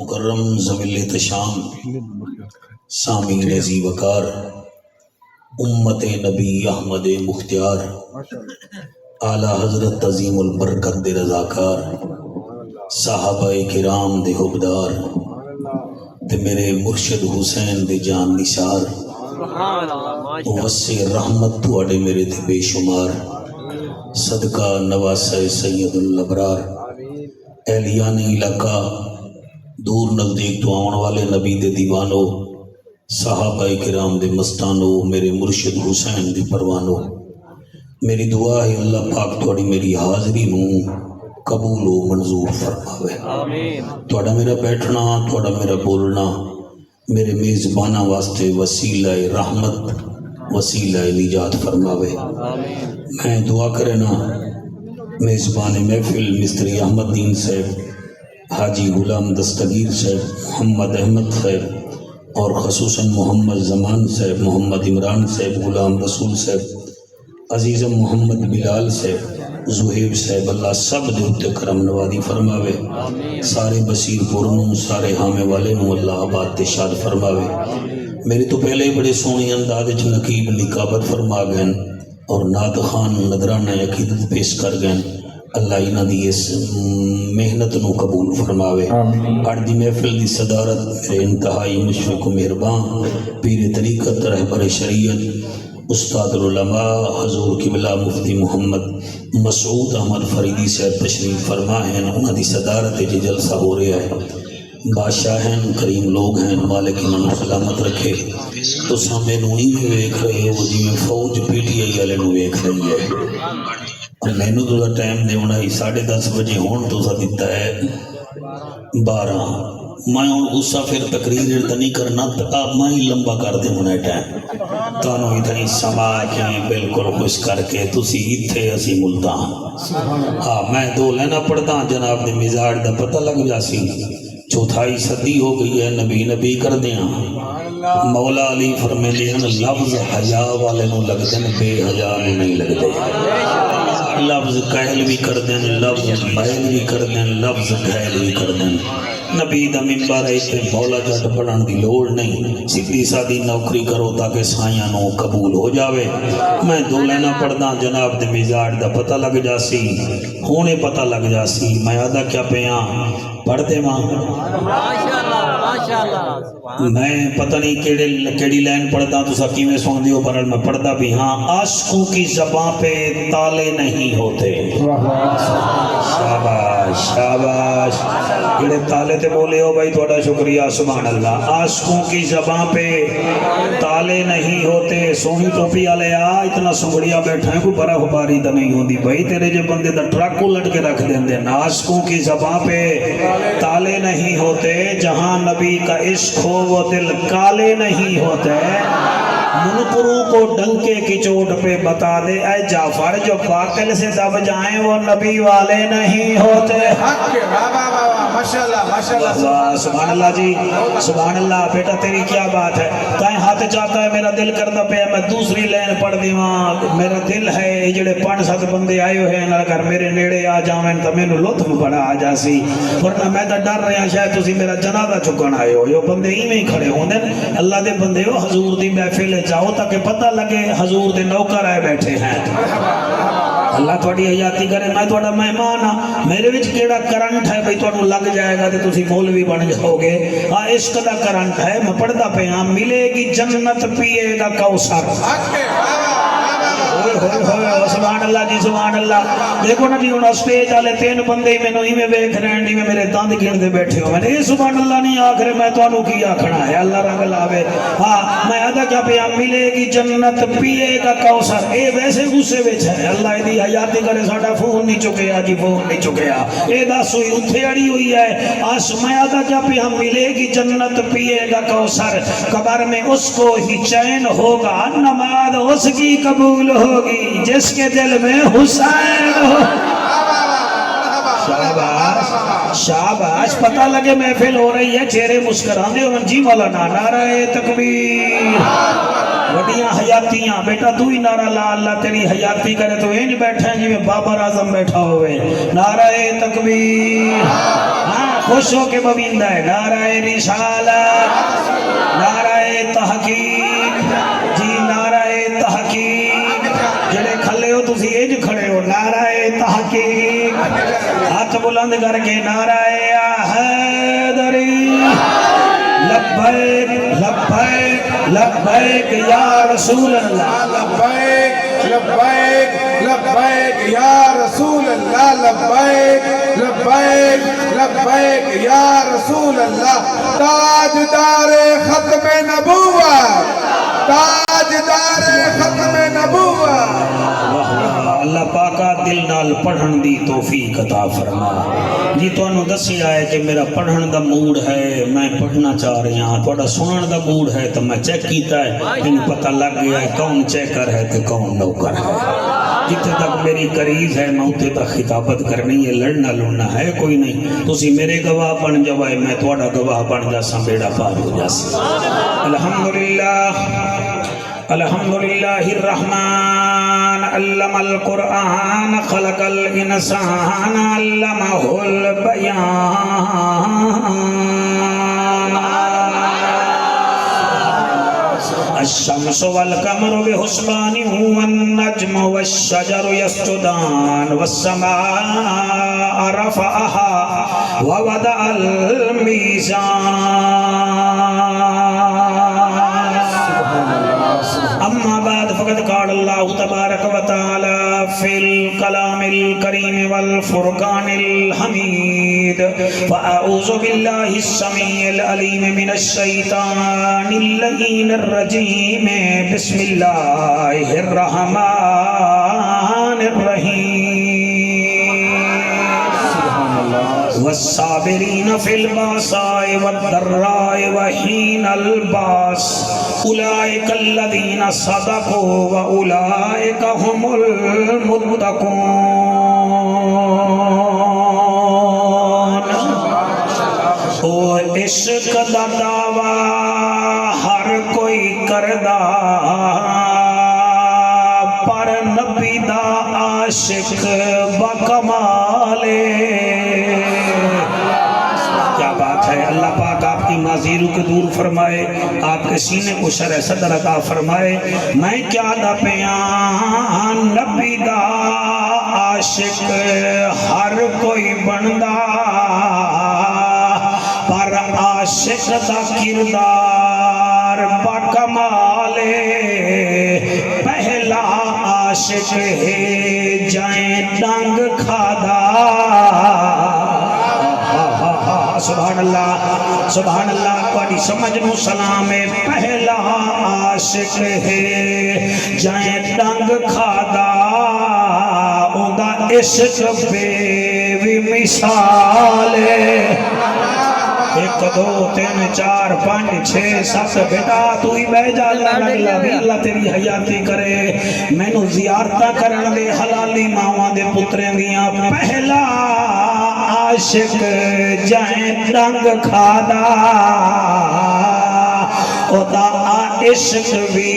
مکرم ذویل احتشام سامعین ذی وقار امت نبی احمد مختار اعلیٰ حضرت عظیم البرکت دے رضاکار صحابہ کرام دے حبدار تے میرے مرشد حسین دے جان نثار وسع رحمت تواڈے میرے تے بے شمار صدقہ نواسہ سید الابرار اہلیان علاقہ دور نزدیک تو آن والے نبی دے دیوانو صحابہ کرام دے مستانو میرے مرشد حسین دے پروانو میری دعا ہے اللہ پاک تھوڑی میری حاضری نو قبول و منظور فرماوے تھوڑا میرا بیٹھنا تھوڑا میرا بولنا میرے میزبانہ واسطے وسیلہ رحمت وسیلہ نجات فرماوے میں دعا کرے نا میزبان محفل مستری احمد دین صاحب حاجی غلام دستگیر صاحب محمد احمد صاحب اور خصوصاً محمد زمان صاحب محمد عمران صاحب غلام رسول صاحب عزیزم محمد بلال صاحب زہیب صاحب اللہ سب دے اتے کرم نوازی فرماوے سارے بصیر پورنوں سارے حامے والے نو اللہ آباد تشاد فرماوے میرے تو پہلے بڑے سونی انداز نقیب نکابت فرما گئن اور نعت خان نظرانہ عقیدت پیش کر گئن اللہ انہ دی اس محنت نو قبول فرماوے اردی محفل دی صدارت میرے انتہائی مشفق و مہربان پیر طریقت رہبر شریعت استاد العلماء حضور قبلہ مفتی محمد مسعود احمد فریدی صاحب تشریف فرما ہیں انہ دی صدارت جی جلسہ ہو رہا ہے بادشاہ ہیں کریم لوگ ہیں مالک انہوں سلامت رکھے تو سامنے نوئی میں ویکھ رہے وہ جی میں فوج پی ٹی آئی والے نو ویکھ رہی ہے میں نو تو ٹائم دے ہونا ہی 10:30 بجے ہون تو سا دیتا ہے 12 میں غصہ پھر تقریر نہیں کرنا اب میں ہی لمبا کر دے ہونا ٹائم تانوں اتنی سما کے بالکل خوش کر کے تسی اتھے اسی ملتان ہاں میں دو لینا پڑھتا جناب دے مزاج دا پتہ لگ جاسی چوتھائی صدی ہو گئی ہے نبی نبی کر دیاں مولا علی فرمیندے ہیں لفظ حیا والے نو لگ دیں بے حیا نو نہیں لگ دے لفظ قہل بھی کر دیں لفظ بیل بھی کر دیں لفظ گھیل بھی کر دیں نبی دا منبر ہے تے مولا جٹ پڑھن دی لوڑ نہیں سیدھی سادی نوکری کرو تاکہ سائیاں نو قبول ہو جاوے میں دو لینا پڑھدا جناب دے مزاج دا پتہ لگ جاسی ہونے پتہ لگ جاسی میں آدھا کیا پیاں پڑھتے ماں میں پتہ نہیں کیڑی لائن پڑھتا تو سکی میں سن دیو پر میں پڑھتا بھی ہاں عاشقوں کی زبان پہ تالے نہیں ہوتے شاباش شاباش کیڑے تالے تے بولے ہو بھائی تھوڑا شکریہ سبحان اللہ عاشقوں کی زبان پہ تالے نہیں ہوتے سونی ٹوپی والے آ اتنا سنگڑیا بیٹھا ہے کوئی برا باری تو نہیں ہوتی بھائی تیرے جو بندے دا ٹرک الٹ کے رکھ دیں دے عاشقوں کی زبان پہ تالے نہیں ہوتے جہاں نبی کا عشق ہو وہ دل کالے نہیں ہوتے منکروں کو ڈنکے کی چوٹ پہ بتا دے اے جعفر جو باطل سے دب جائیں وہ نبی والے نہیں ہوتے سبحان اللہ جی سبحان اللہ بیٹا تیری کیا بات ہے تائیں ہاتھ چاہتا ہے میرا دل کرتا پہ میں دوسری لین پڑھ دیواں میرا دل ہے جڑے 5-7 بندے آئے ہوئے ہیں اگر میرے نیڑے آ جاویں تو میں نو لطف بڑا آ جاسی ورنہ میں تو ڈر رہا شاید تسی میرا جنازہ چکن آئے ہو یہ بندے ہی میں ہی کھڑے ہوندے اللہ دے بندے ہو حضور دی محفل جاؤ تاکہ پتہ لگے حضور دے نوکر آئے بیٹھے ہیں اللہ تھوڑی حیاتی کرے میں تھوڑا مہمان ہاں میرے وچ کیڑا کرنٹ ہے بھئی تھوڑا لگ جائے گا تو تسی مولوی بن جاؤ گے ہاں عشق دا کرنٹ ہے میں پڑھتا پہ ہاں ملے گی جنت پیے گا کوثر سبحان اللہ جی سبحان اللہ دیکھو نا جی انہوں سٹیج والے 3 بندے میں نو ہی میں بیٹھ رہے ہیں میں میرے داند گھردے بیٹھے ہو میں نے یہ سبحان اللہ نہیں آخر میں تو انہوں کی آکھنا ہے اللہ رنگ لاوے ہاں میں آدھا کیا پہ ملے گی جنت پیے گا کوثر اے ویسے غصے وچ ہے اللہ دی حیاتی کرے ساڈا فون نہیں چکیا جی فون نہیں چکیا اے دس ہوئی اتھے اڑی ہوئی ہے آس میں آدھا کیا پہ ملے گی جنت پیے گا کوثر قبر میں اس کو ہی چین ہوگا نماز اس کی قبول ہوگی جس کے دل میں حسین ہو شاباش شاباش پتہ لگے محفل ہو رہی ہے چہرے مسکرانے ہو جی مولانا نعرہ تکبیر وڈیاں حیاتیاں بیٹا تو ہی نعرہ لا اللہ تیری حیاتی کرے تو انج بیٹھے ہیں جی میں بابر اعظم بیٹھا ہوئے نعرہ تکبیر ہاں خوش ہو کے بویندا ہے نعرہ رسالت، نعرہ تحقیق، جی نعرہ تحقیق، جڑے کھلے ہو تسی اج کھڑے ہو، نعرہ تحقیق، ہاتھ بلند کر کے نعرہ حیدری، لبیک لبیک لبیک یا رسول اللہ، لبیک لبیک لبیک یا رسول اللہ، لبیک لبیک لبیک یا رسول اللہ، تاجدار ختم نبوت، تاجدار ختم نبوت۔ اللہ پاکا دل نال پڑھن دی توفیق عطا فرما۔ جی تو انہوں دسی آئے کہ میرا پڑھن دا موڈ ہے، میں پڑھنا چاہ رہی ہاں، تھوڑا سنن دا موڈ ہے تو میں چیک کیتا ہے، انہوں پتہ لگ گیا ہے کون چیکر ہے تو کون نوکر ہے۔ جتے تک میری قریض ہے میں اتے تک خطابت کرنی ہے، لڑنا لڑنا ہے کوئی نہیں، تسی میرے گواہ بن جوائے میں تھوڑا گواہ بن جاسا، بیڑا پار ہو جاسا۔ الحمدللہ الحمدللہ الرحمن علم القرآن خلق الانسان علمہ البیان الشمس والقمر بحسبان والنجم والشجر يسجدان والسماء رفعها ووضع الميزان اما بعد فقد قال الله تبارك وتعالى في الكلام الكريم والفرقان الحميد فأعوذ بالله السميع العليم من الشيطان اللعين الرجيم بسم الله الرحمن الرحيم والصابرين في الباساء والضراء وحين الباس أولئك الذين صدقوا وأولئك هم المتقون۔ او عشق دا دعویٰ ہر کوئی کردہ، پر نبی دا عاشق بکمالے۔ کیا بات ہے، اللہ پاک آپ کی معذیروں کو دور فرمائے، آپ کے سینے کو شرح صدر عطا فرمائے۔ میں کیا دا پیان نبی دا عاشق ہر کوئی بندہ، پر عاشق دا کردار بکمالے۔ پہلا عاشق ہے جائیں ڈنگ کھادا، سبحان اللہ سبحان اللہ، کوئی سمجھ نو سلام ہے۔ پہلا عاشق ہے جائیں ڈنگ کھادا، اوندا عشق بے مثال ہے۔ 1 2 3 4 5 6 7 بیٹا تو ہی بہ جا، اللہ تیری حیاتی کرے، مینوں زیارتاں کرن دے حلالی ماواں دے پتریں دیاں۔ پہلا عاشق جائیں ڈنگ کھادا، او دا عشق بھی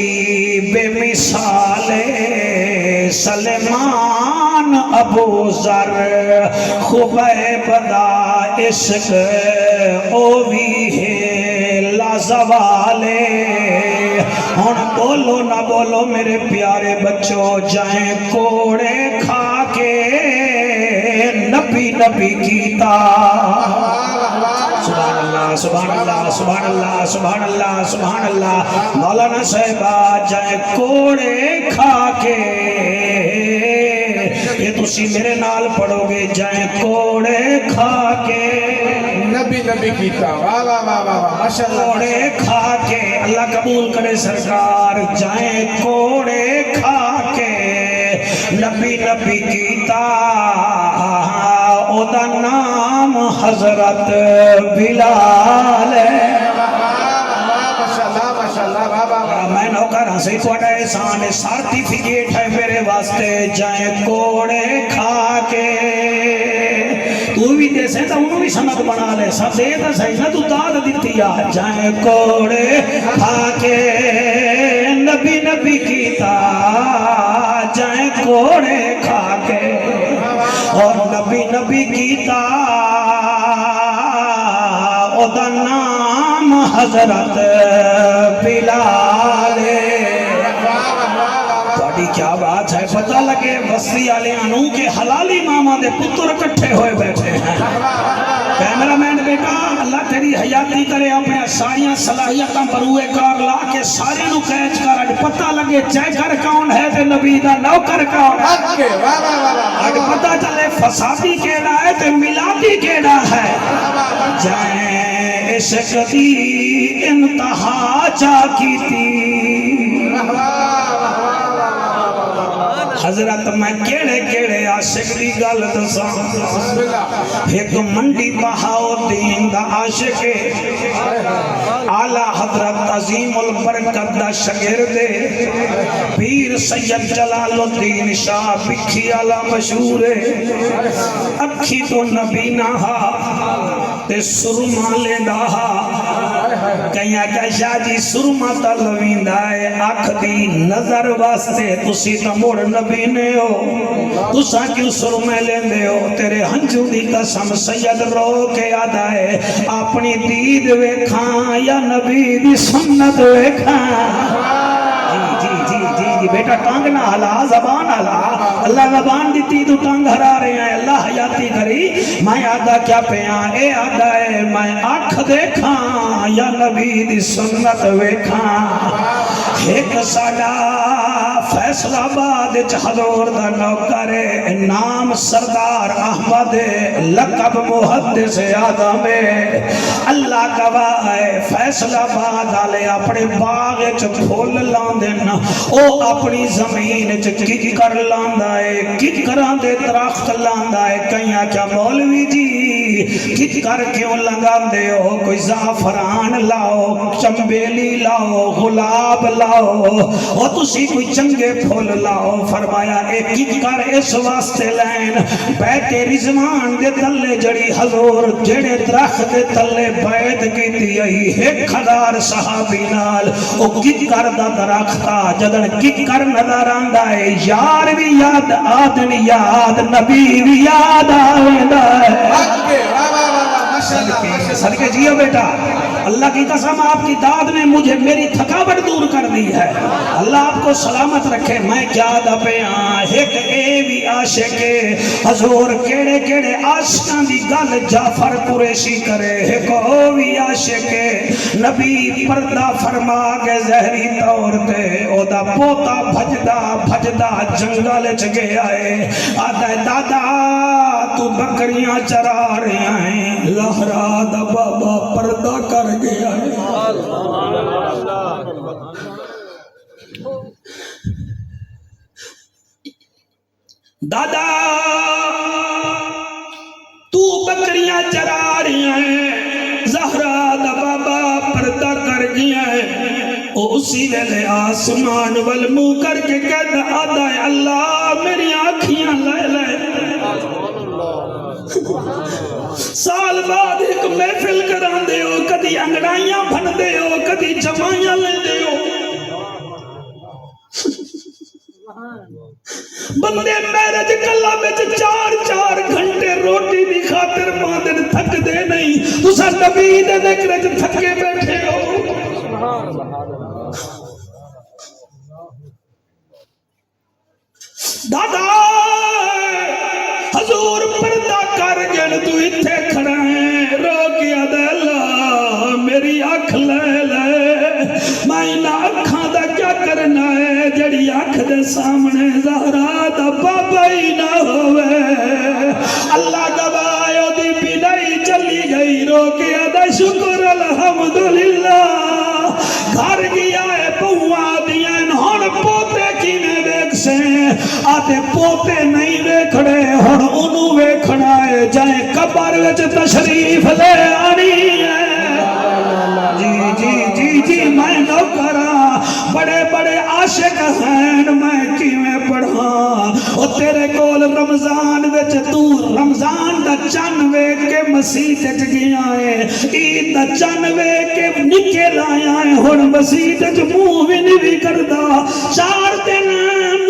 بے مثال ہے۔ سلیمان ابو ذر خبیب دا عشق او بھی ہے لازوال۔ ہن بولو نہ بولو میرے پیارے بچوں، جائیں کوڑے کھا کے نبی نبی کیتا۔ سبحان اللہ سبحان اللہ سبحان اللہ سبحان اللہ سبحان اللہ۔ مولانا صاحبہ جائیں کوڑے کھا کے، یہ تسی میرے نال پڑھو گے، جائیں کوڑے کھا کے نبی نبی کیتا، واہ واہ واہ واہ ماشاءاللہ۔ کوڑے کھا کے، اللہ قبول کرے سرکار، جائیں کوڑے کھا کے نبی نبی کیتا، او دا نام حضرت بلال ہے۔ میں نوکر ہاں سی تھوڑا احسان ہے، سرٹیفکیٹ ہے میرے واسطے، جائیں کوڑے کھا کے۔ تو بھی دے سے تو انہوں بھی سند بنا لے، سب دے تو صحیح نہ تو داد دیتی آ، جائیں کوڑے کھا کے نبی نبی کیتا، جائیں کوڑے کھا کے اور نبی نبی کیتا، نام حضرت بلال تھوڑی کیا بات ہے پتہ لگے بستی والوں کہ حلالی ماما دے پتر اکٹھے ہوئے بیٹھے ہیں کیمرہ مین بیٹا اللہ تیری حیاتی کرے اپنے ساریاں صلاحیتاں بروئے کار لا کے سارے نو کیچ کر اج پتہ لگے چیکر کون ہے تے نبی دا نوکر کون ہے اج پتہ چلے فسادی کیڑا ہے تے میلادی کیڑا ہے جائیں عشق دی انتہا چا کیتی حضرت میں کیڑے کیڑے عاشق دی گل دساں ایک منڈی بہاؤدین دا عاشق اعلی حضرت عظیم البرکت دا شاگرد پیر سید جلال الدین شاہ بکھی والا مشہور اکھی تو نبی نہا تے سرما لیندا کہیں کہ شاہ جی سرما تا لویندا ہے اکھ دی نظر واسطے تسی تا مڑ نبی نے ہو تساں کیوں سرمے لیندے ہو تیرے ہنجو دی قسم سید رو کے یاد آئے اپنی دید ویکھاں یا نبی دی سنت ویکھاں جی بیٹا ٹانگ نہ ہلا زبان ہلا اللہ زبان دیتی تو ٹانگ ہرا رہے ہیں اللہ حیاتی کری میں آدھا کیا پیاں اے آدھا ہے میں آنکھ دیکھاں یا نبی دی سنت ویکھاں ایک ساڈا فیصلہ آباد حضور دا نوکر نام سردار احمد لقب محدث آدم اللہ گواہ ہے فیصلہ آباد والے اپنے باغ وچ پھول لاندے او اپنی زمین ککر لاندا ہے ککراں دے درخت لاندا ہے کئیاں کیا مولوی جی ککر کیوں لگاندے ہو کوئی زعفران لاؤ چمبیلی لاؤ گلاب لاؤ او تسی کوئی چنگے پھول لاؤ فرمایا اے ککر اس واسطے لین بیت رضوان دے تلے جڑی حضور جڑے درخت دے تلے بیعت کیتی آئی 1000 صحابی نال او ککر دا درخت جدن ککر نظر آندا ہے یار بھی یاد آدن یاد نبی بھی یاد آویندا ہے صدقے جیو بیٹا اللہ کی قسم آپ کی داد نے مجھے میری تھکاوٹ دور کر دی ہے اللہ آپ کو سلامت رکھے میں کیا دا پیاں ایک اے بھی عاشق حضور کیڑے کیڑے عاشقاں دی گل جعفر قریشی کرے ایک او بھی عاشق نبی پردہ فرما کے زہری طور تے او دا پوتا بھجدا جنگل چ گیا ہے آدھا دادا تو بکریاں چرا رہے ہیں لہرا دا بابا پردہ کر گیا ہے دادا تو بکریاں چرا رہی ہیں زہرا دا بابا پردہ کر گیا ہے اسی ویلے آسمان والمو کر کے کہتا آدھا ہے اللہ میری آنکھیاں لے لے سال بعد ایک محفل کران دے ہو کدی انگڑائیاں بھن دے ہو کدی جمائیاں لے دے ہو بندے میرج کلا بچ 4 گھنٹے روٹی دی خاطر ماندن تھک دے نہیں تسا نبی دے ذکر وچ تھکے بیٹھے ہو دادا حضور پردہ کر گن تو اتھے کھڑا ہے رو کیا دے اللہ میری آنکھ لے لے میں نہ اکھاں دا کیا کرنا ہے جڑی آنکھ دے سامنے زہرا دا بابا ہی نہ ہوئے اللہ گواہ دی بینائی چلی گئی رو کیا دے شکر الحمدللہ گھر گیا ہے پہوا دیا ہن پوتے کی میں دیکھ سے آتے پوتے نہیں ویکھڑے ہن انہوں ویکھنا ہے جائیں قبر وچ تشریف لے آنی ہے جی میں نوکراں بڑے بڑے عاشق ہیں میں کیویں پڑھاں او تیرے کول رمضان وچ تو رمضان دا چن ویکھ کے مسجد وچ گیا ہے عید دا چن ویکھ کے نکل آیا ہے ہن مسجد وچ منہ وی نہیں کردا 4 دن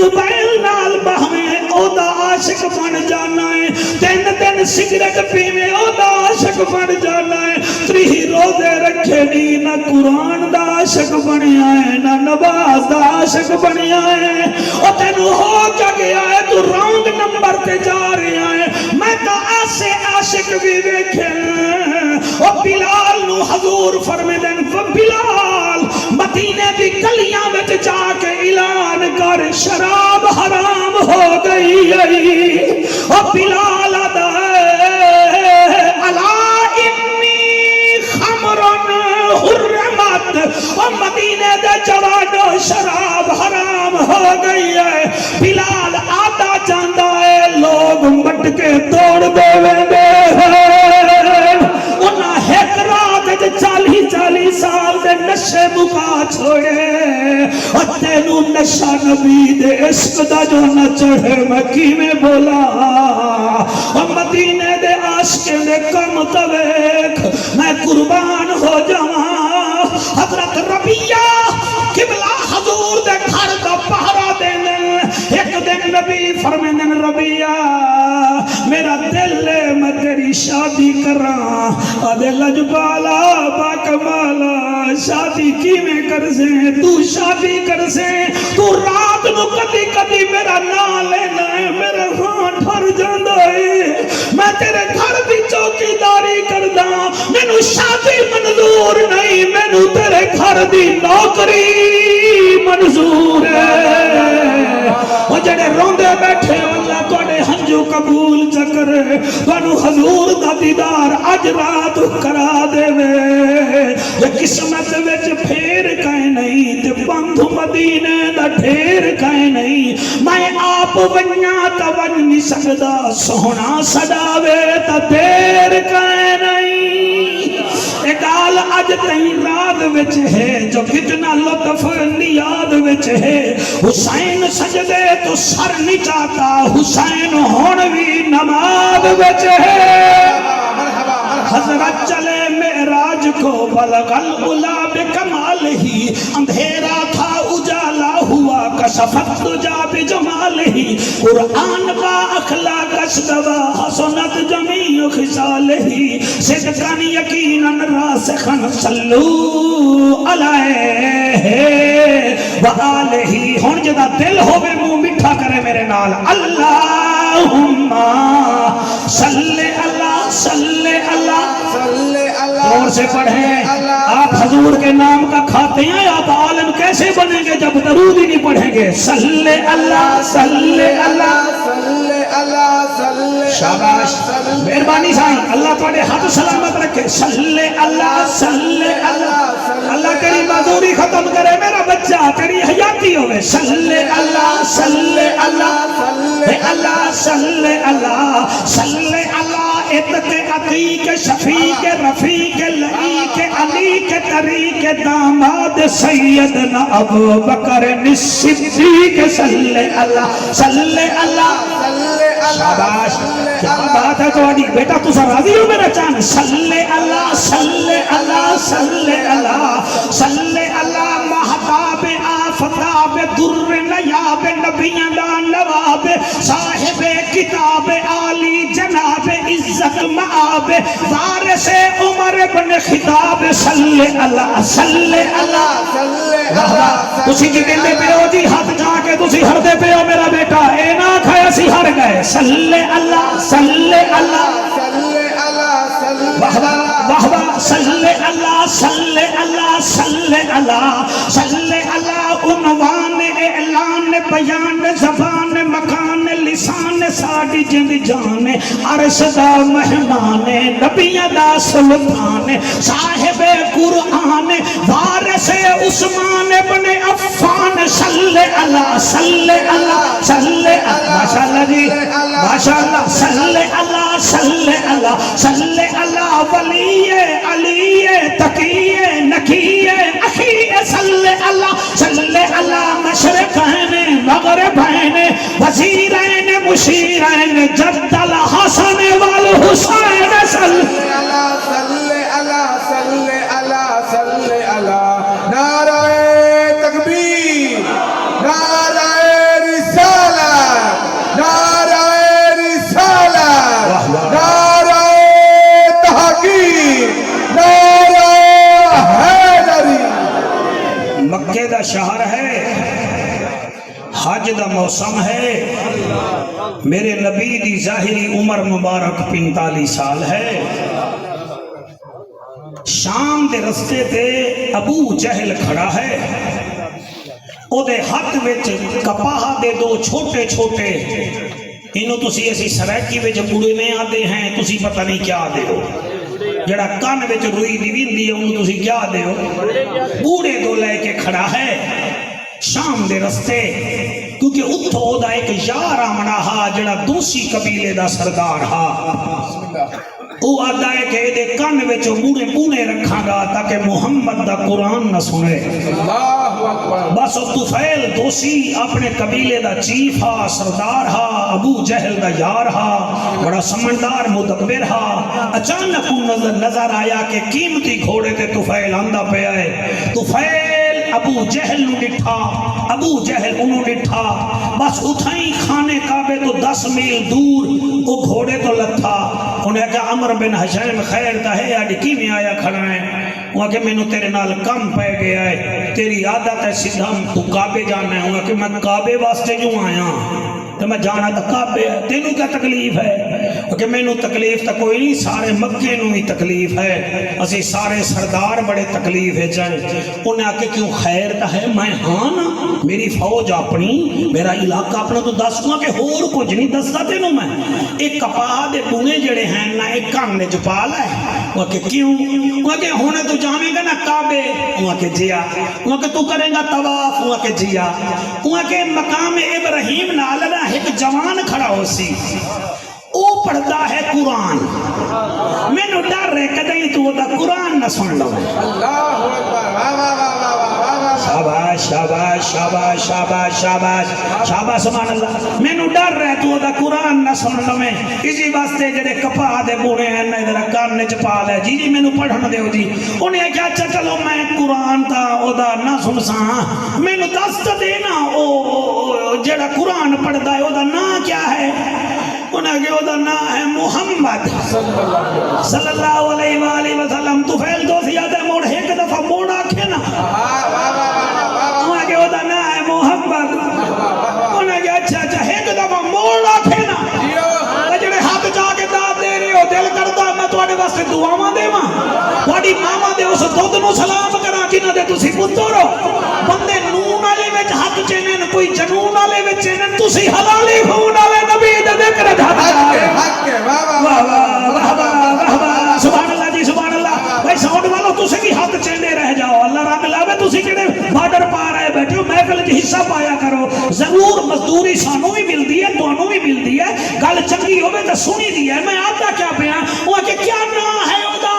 موبائل نال بہویں او دا عاشق بن جانا ہے 3 دن سگریٹ پیویں او دا عاشق بن جانا ہے 3 روزے قرآن دا عاشق بنیا ہے نہ نماز دا عاشق بنیا ہے او تینو ہو کیا گیا ہے تو رونگ نمبر تے جا رہا ہے میں تو ایسے عاشق بھی ویکھے او بلال نو حضور فرمے دن بلال مدینے دی گلیاں وچ جا کے اعلان کر شراب حرام ہو گئی ہے او بلال ادا الا انی خمرن حرمت او مدینے دے جوانو شراب حرام ہو گئی ہے بلال آتا جاندا ہے لوگ مٹ کے توڑ دے ویندے انہاں ایک رات 40 سال دے نشے مکا چھوڑے اور تینو نشہ نبی دے عشق دا جو نہ چڑھے میں کیویں بولا اور مدینے دے عاشقیں دے کم تویک میں قربان ہو جاواں حضرت ربیہ قبلہ حضور دے گھر دا پہرا دینے ایک دن نبی فرمیدن ربیہ میرا دل ہے میں تیری شادی کراں آدھے لجبالا باکمالا شادی کی میں کر سے تو شادی کر سے تو رات نو کدی کدی میرا نام لینا ہے میرا ہاتھ ٹھر جاندہ ہے میں تیرے گھر دی چوکی داری کردہ مینو شادی منظور نہیں مینو تیرے گھر دی نوکری منظور ہے وہ جڑے روندے بیٹھے اللہ توڑے ہنجو قبول چکر توانو حضور دا دیدار اج رات کرا دے وے یہ قسمت وچ پھیر کہیں نہیں تے بندھ مدینے دا ٹھیر کہیں نہیں میں آپ ونیا تا ون نہیں سکدا سونا سڈاوے تا دیر کہیں نہیں ایک گال اج تئی رات وچ ہے جو کتنا لطف نیاد وچ ہے حسین سجدے تو سر نہیں چاہتا حسین ہونوی نماز وچ ہے حضرت چلے معراج کو بلغ العلا بکمال ہی اندھیرا تھا اجالا ہوا کشفت تجا بجمال ہی قرآن با اخلاق اشتوا حسنت جمیع خصال ہی صدقان یقیناً راسخن صلو علیہ وآلہ ہون جدا دل ہوئے منہ مٹھا کرے میرے نال اللہم صلی اللہ صلی اللہ زور سے پڑھیں آپ حضور کے نام کا کھاتے ہیں آپ عالم کیسے بنیں گے جب درود ہی نہیں پڑھیں گے صلی اللہ صلی اللہ شاباش مہربانی سائیں اللہ تواڈے ہاتھ سلامت رکھے صلی اللہ صلی اللہ اللہ تیری معذوری ختم کرے میرا بچہ تیری حیاتی ہوئے صلی اللہ صلی اللہ اللہ صلی اللہ صلی اللہ اتق عقیق شفیق رفیق لعیق علیق طریق داماد سیدنا ابو بکر صدیق صلی اللہ صلی اللہ شاباش کیا بات ہے تواڈی بیٹا تسا راضی ہو میرا چاند صلی اللہ صلی اللہ صلی اللہ صلی اللہ مہتاب آفتاب در نیاب نبیان دا نواب صاحب کتاب عالی جناب عزت معاب وارث عمر بن خطاب صلی اللہ صلی اللہ تسی کی دل پہ ہو جی ہاتھ جا کے تسی ہر دے پہ ہو میرا بیٹا اے نا کھایا سی ہر گئے صلی اللہ صلی اللہ وحبا صلی اللہ صلی اللہ صلی اللہ صلی اللہ عنوان اعلان بیان زبان مکان لسان ساڑی جند جان عرش دا مہمان نبیہ دا سلطان صاحب قرآن وارث عثمان بن عفان صلی اللہ صلی اللہ صلی اللہ ماشاءاللہ جی ماشاءاللہ صلی اللہ صلی اللہ صلی اللہ ولی علی تقی نقی اخی صلی اللہ مشرقین مغربین وزیرین مشیرین جد الحسن والحسین صلی اللہ نعرہ تکبیر نعرہ رسالت نعرہ تحقیق نعرہ حیدر مکے دا شہر ہے، حج دا موسم ہے، میرے نبی دی ظاہری عمر مبارک 45 سال ہے۔ شام دے رستے تے ابو جہل کھڑا ہے، او دے ہاتھ وچ کپاہ دے 2 چھوٹے چھوٹے، انہوں تسی ایسی سرائکی وچ بوڑے میں آدے ہیں، تسی پتہ نہیں کیا آدے ہو، جڑا کان وچ روئی دیوین دی ہے انہوں تسی کیا آدے ہو، بوڑے 2 لے کے کھڑا ہے شام دے رستے، کیونکہ اتھو دا ایک یار آمنا ہا جڑا دوسری قبیلے دا سردار ہا، وہ آدھا ہے کہ دے کان وچ بوڑے بوڑے رکھا گا تاکہ محمد دا قرآن نہ سنے۔ بس طفیل دوسی اپنے قبیلے دا چیف ہا، سردار ہا، ابو جہل دا یار ہا، بڑا سمندار مدبر ہا۔ اچانک نظر آیا کہ قیمتی گھوڑے تے طفیل آندہ پہ آئے، طفیل ابو جہل نو ڈٹھا، ابو جہل انہوں ڈٹھا، بس اتھائیں خانے کعبے تو 10 میل دور وہ گھوڑے تو لتھا۔ انہیں کہا عمر بن حشیم خیر تا ہے آج کی میں آیا کھڑا ہے؟ وہاں کہ میں نے تیرے نال کم پہ گیا ہے، تیری عادت ہے سیدھا تو کعبے جانا ہے۔ وہاں کہ میں کعبے واسطے جو آیا تو میں جانا تھا کعبے، تینوں کیا تکلیف ہے؟ کہ میں نے تکلیف تا کوئی نہیں، سارے مکے نو ہی تکلیف ہے، اسی سارے سردار بڑے تکلیف ہے چاہے۔ انہیں آکے کیوں خیر تا ہے؟ میں ہاں نا، میری فوج اپنی، میرا علاقہ اپنا تو دس گا کہ ہور کچھ نہیں دستا تینوں میں۔ ایک کپاہ دے بونے جڑے ہیں نا ایک کان نے چپالا ہے۔ وہاں کہ کیوں؟ وہاں کہ ہونے تو جامے گا نا کعبے؟ وہاں کہ جیا۔ وہاں کہ تو کریں گا طواف؟ وہاں کہ جیا۔ وہاں کہ مقام ابراہیم نالنا ایک جوان کھڑا ہو سی، او پڑھتا ہے قرآن، میں نو ڈر رہے کدیں تو دا قرآن نہ سن لو۔ شاباش شاباش شاباش شاباش شاباش شاباش سبحان اللہ، میں نو ڈر رہے تو دا قرآن نہ سن لو۔ میں اسی واسطے جڑے کپاہ دے بوڑے ہیں نا ادھر کان نے چپا لے، جی جی میں نو پڑھن دیو جی۔ انہیں کیا اچھا چلو میں قرآن تا او دا نہ سن ساں، میں نو دست دینا او جڑا قرآن پڑھدا ہے او دا نا کیا ہے؟ انہیں کہ او دا نا ہے محمد صلی اللہ علیہ وآلہ وسلم۔ تو فیل دو زیادہ موڑ ایک دفعہ موڑ آکھے نا، انہیں کہ او دا نا ہے محمد۔ انہیں کہ اچھا اچھا ایک دفعہ موڑ آکھے نا، جڑے ہاتھ جا کے داد دے رہے ہو دل کرتا میں تواڈے واسطے دعاواں دیواں، تواڈی ماواں دے اس دودھ نو سلام کراں جنہاں دے تسی پتر ہو۔ بندے نون والے وچ ہاتھ چینن، کوئی جنون والے وچ چینن، تسی حلالی خون والے نبی دے ذکر ہاتھ واہ واہ واہ واہ سبحان اللہ جی سبحان اللہ۔ بھائی ساؤنڈ والو تسی بھی ہاتھ چیندے رہ جاؤ، اللہ رنگ لاوے تسی جڑے بارڈر پا رہے بیٹھے ہو محفل وچ حصہ پایا کرو، ضرور مزدوری سانوں بھی ملدی ہے تانوں بھی ملدی ہے، گل چنگی ہوے تے سنی دی ہے۔ میں آتا کیا پیا وہ کہ کیا نام ہے او دا؟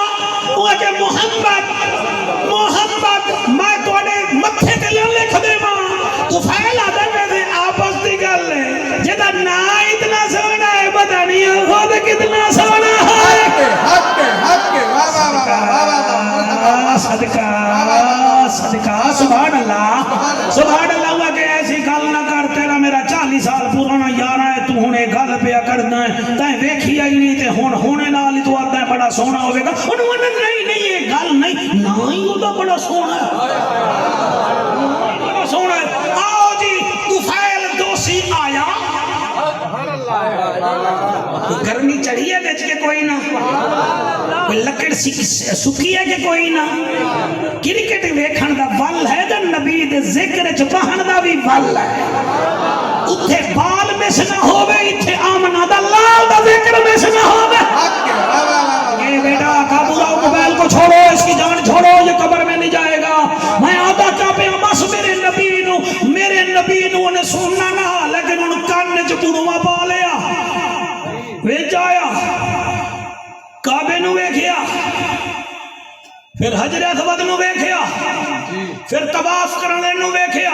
وہ کہ محمد محمد میں تواڈے متھے تے لکھ دیواں۔ تو فیل آدا ویسے آپس دی گل ہے، جدا نا اتنا سونا ہے پتہ نہیں خود کتنا سونا ہے۔ صدقہ صدقہ سبحان اللہ سبحان اللہ۔ ہوا کہ ایسی گل نہ کر، تیرا میرا 40 سال پرانا یار ہے، تو ہونے گل پیا کرنا ہے، تائیں ویکھی آئی نہیں تے ہون ہونے نال تو آتا ہے بڑا سونا ہوئے گا۔ انہوں نے نہیں نہیں یہ گل نہیں، نہ ہی ہوتا بڑا سونا ہے، بڑا سونا ہے۔ آؤ جی طفیل دوسی آیا، گرمی چڑھی ہے بچ کے کوئی نہ، کوئی لکڑ سکی ہے کہ کوئی نہ، کرکٹ ویکھن دا ول ہے تے نبی دے ذکر چ بہن دا بھی ول ہے۔ اتھے بال مس نہ ہووے، اتھے آمنہ دا لال دا ذکر مس نہ ہووے۔ اے بیٹا قابو لاؤ، موبائل کو چھوڑو، اس کی جان چھوڑو، یہ قبر میں نہیں جائے گا۔ میں آدھا کیا پہ بس میرے نبی نو نے سننا نہ، لیکن ان کان چ بڑواں پا لیا، وچ آیا کعبے نو ویکھیا، پھر حجر اسود نو ویکھیا، پھر طواف کرنے نو ویکھیا،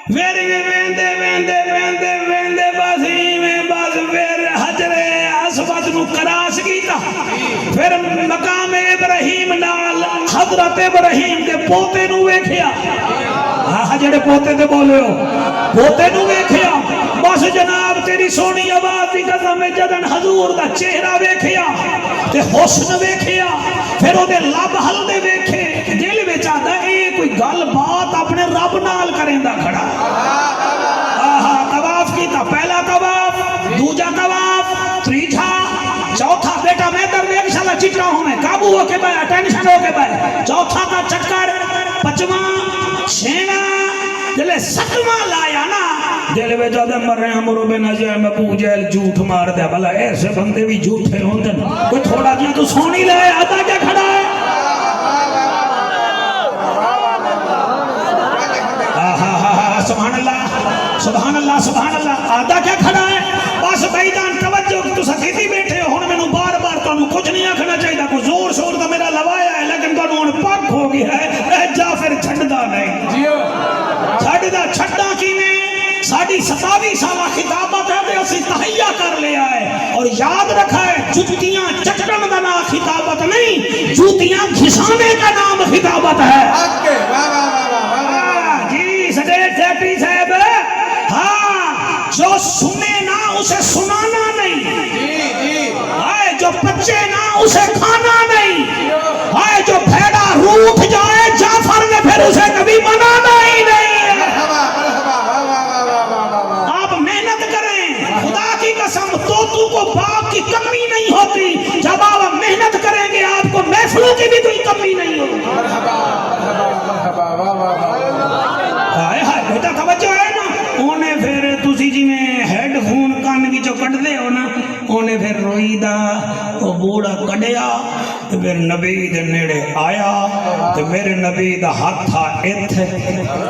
میرے ویندے ویندے ویندے ویندے بس میں بس پھر حجر اسود نو کراس کیتا، پھر مقام ابراہیم نال حضرت ابراہیم دے پوتے نو ویکھیا۔ ہاں جڑے پوتے تے بولے ہو، پوتے نو ویکھیا، بس جناب تیری سونی آواز دی قسم جدن حضور دا چہرہ ویکھیا تے حسن ویکھیا، پھر او دے لب ہلدے ویکھے، دل وچ آندا اے کوئی گل بات ہو کے بھائی ٹینشن ہو کے بھائی چوتھا کا چکر پچواں چھیواں جلے ستواں لایا نا دل میں جادہ مر رہے ہیں مرو بے نجائے میں پوجیل جھوٹ مار دیا بھلا ایسے بندے بھی جھوٹے ہوندے کوئی تھوڑا دیا تو سونی لائے آدھا کیا کھڑا ہے سبحان اللہ سبحان اللہ سبحان اللہ آدھا کیا کھڑا ہے بس بھائیدان توجہ تو سکھیتی بیٹھے ہو ہن میں نو بار بار تو کچھ نہیں آکھنا چاہیے کوئی زور شور تو میرا لوایا ہے لیکن تو ہن پک ہو گیا ہے جا پھر چھڑدا نہیں چھڑدا چھڑدا کی میں ساڑی 27 سالہ خطابت ہے تے اسی تحیہ کر لیا ہے اور یاد رکھا ہے جوتیاں چٹن کا نام خطابت نہیں جوتیاں گھسانے کا نام خطابت ہے جی سیکٹری صاحب ہاں جو سنے نہ اسے سنانا نہیں جو پچے نہ اسے کھانا نہیں جو بھیڑا روٹ جائے جعفر نے پھر اسے کبھی منانا ہی نہیں تو کو باپ کی کمی نہیں ہوتی جب آپ محنت کریں گے آپ کو محفلوں کی بھی کوئی کمی نہیں ہوگی ہائے ہائے بیٹا توجہ ہے نا انہیں پھر تسی جی میں ہیڈ فون کان بھی جو کٹ دے ہو نا انہیں پھر روئی دا وہ بوڑا کڑیا تو پھر نبی دے نیڑے آیا تو میرے نبی دا ہاتھ تھا ایتھے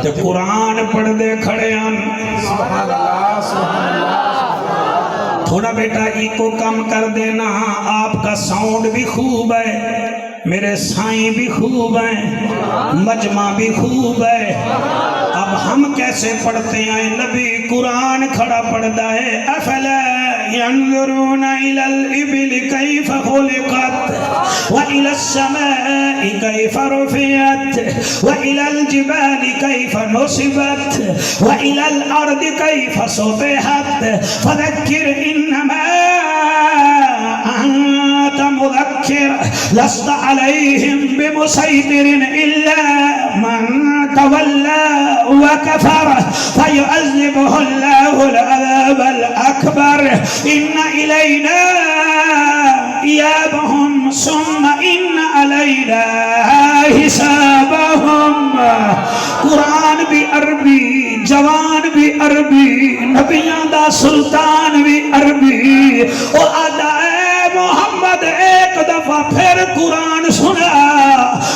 تو قرآن پڑھ دے کھڑے آن سبحان اللہ سبحان اللہ تھوڑا بیٹا ایکو کم کر دینا آپ کا ساؤنڈ بھی خوب ہے میرے سائیں بھی خوب ہیں مجمع بھی خوب ہے اب ہم کیسے پڑھتے ہیں نبی قرآن کھڑا پڑھتا ہے افلا ينظرون الى الابل كيف خلقت والى السماء كيف رفعت والى الجبال كيف نصبت والى الارض كيف سطحت فذكر انما انت مذكر لست عليهم بمسيطر الا من تولى وكفر فيعذبه الله العذاب الاكبر ان الينا ايابهم ثم ان علينا حسابهم قرآن بھی عربی جوان بھی عربی نبیان دا سلطان بھی عربی اور آدھائے محمد ایک دفعہ پھر قرآن سنا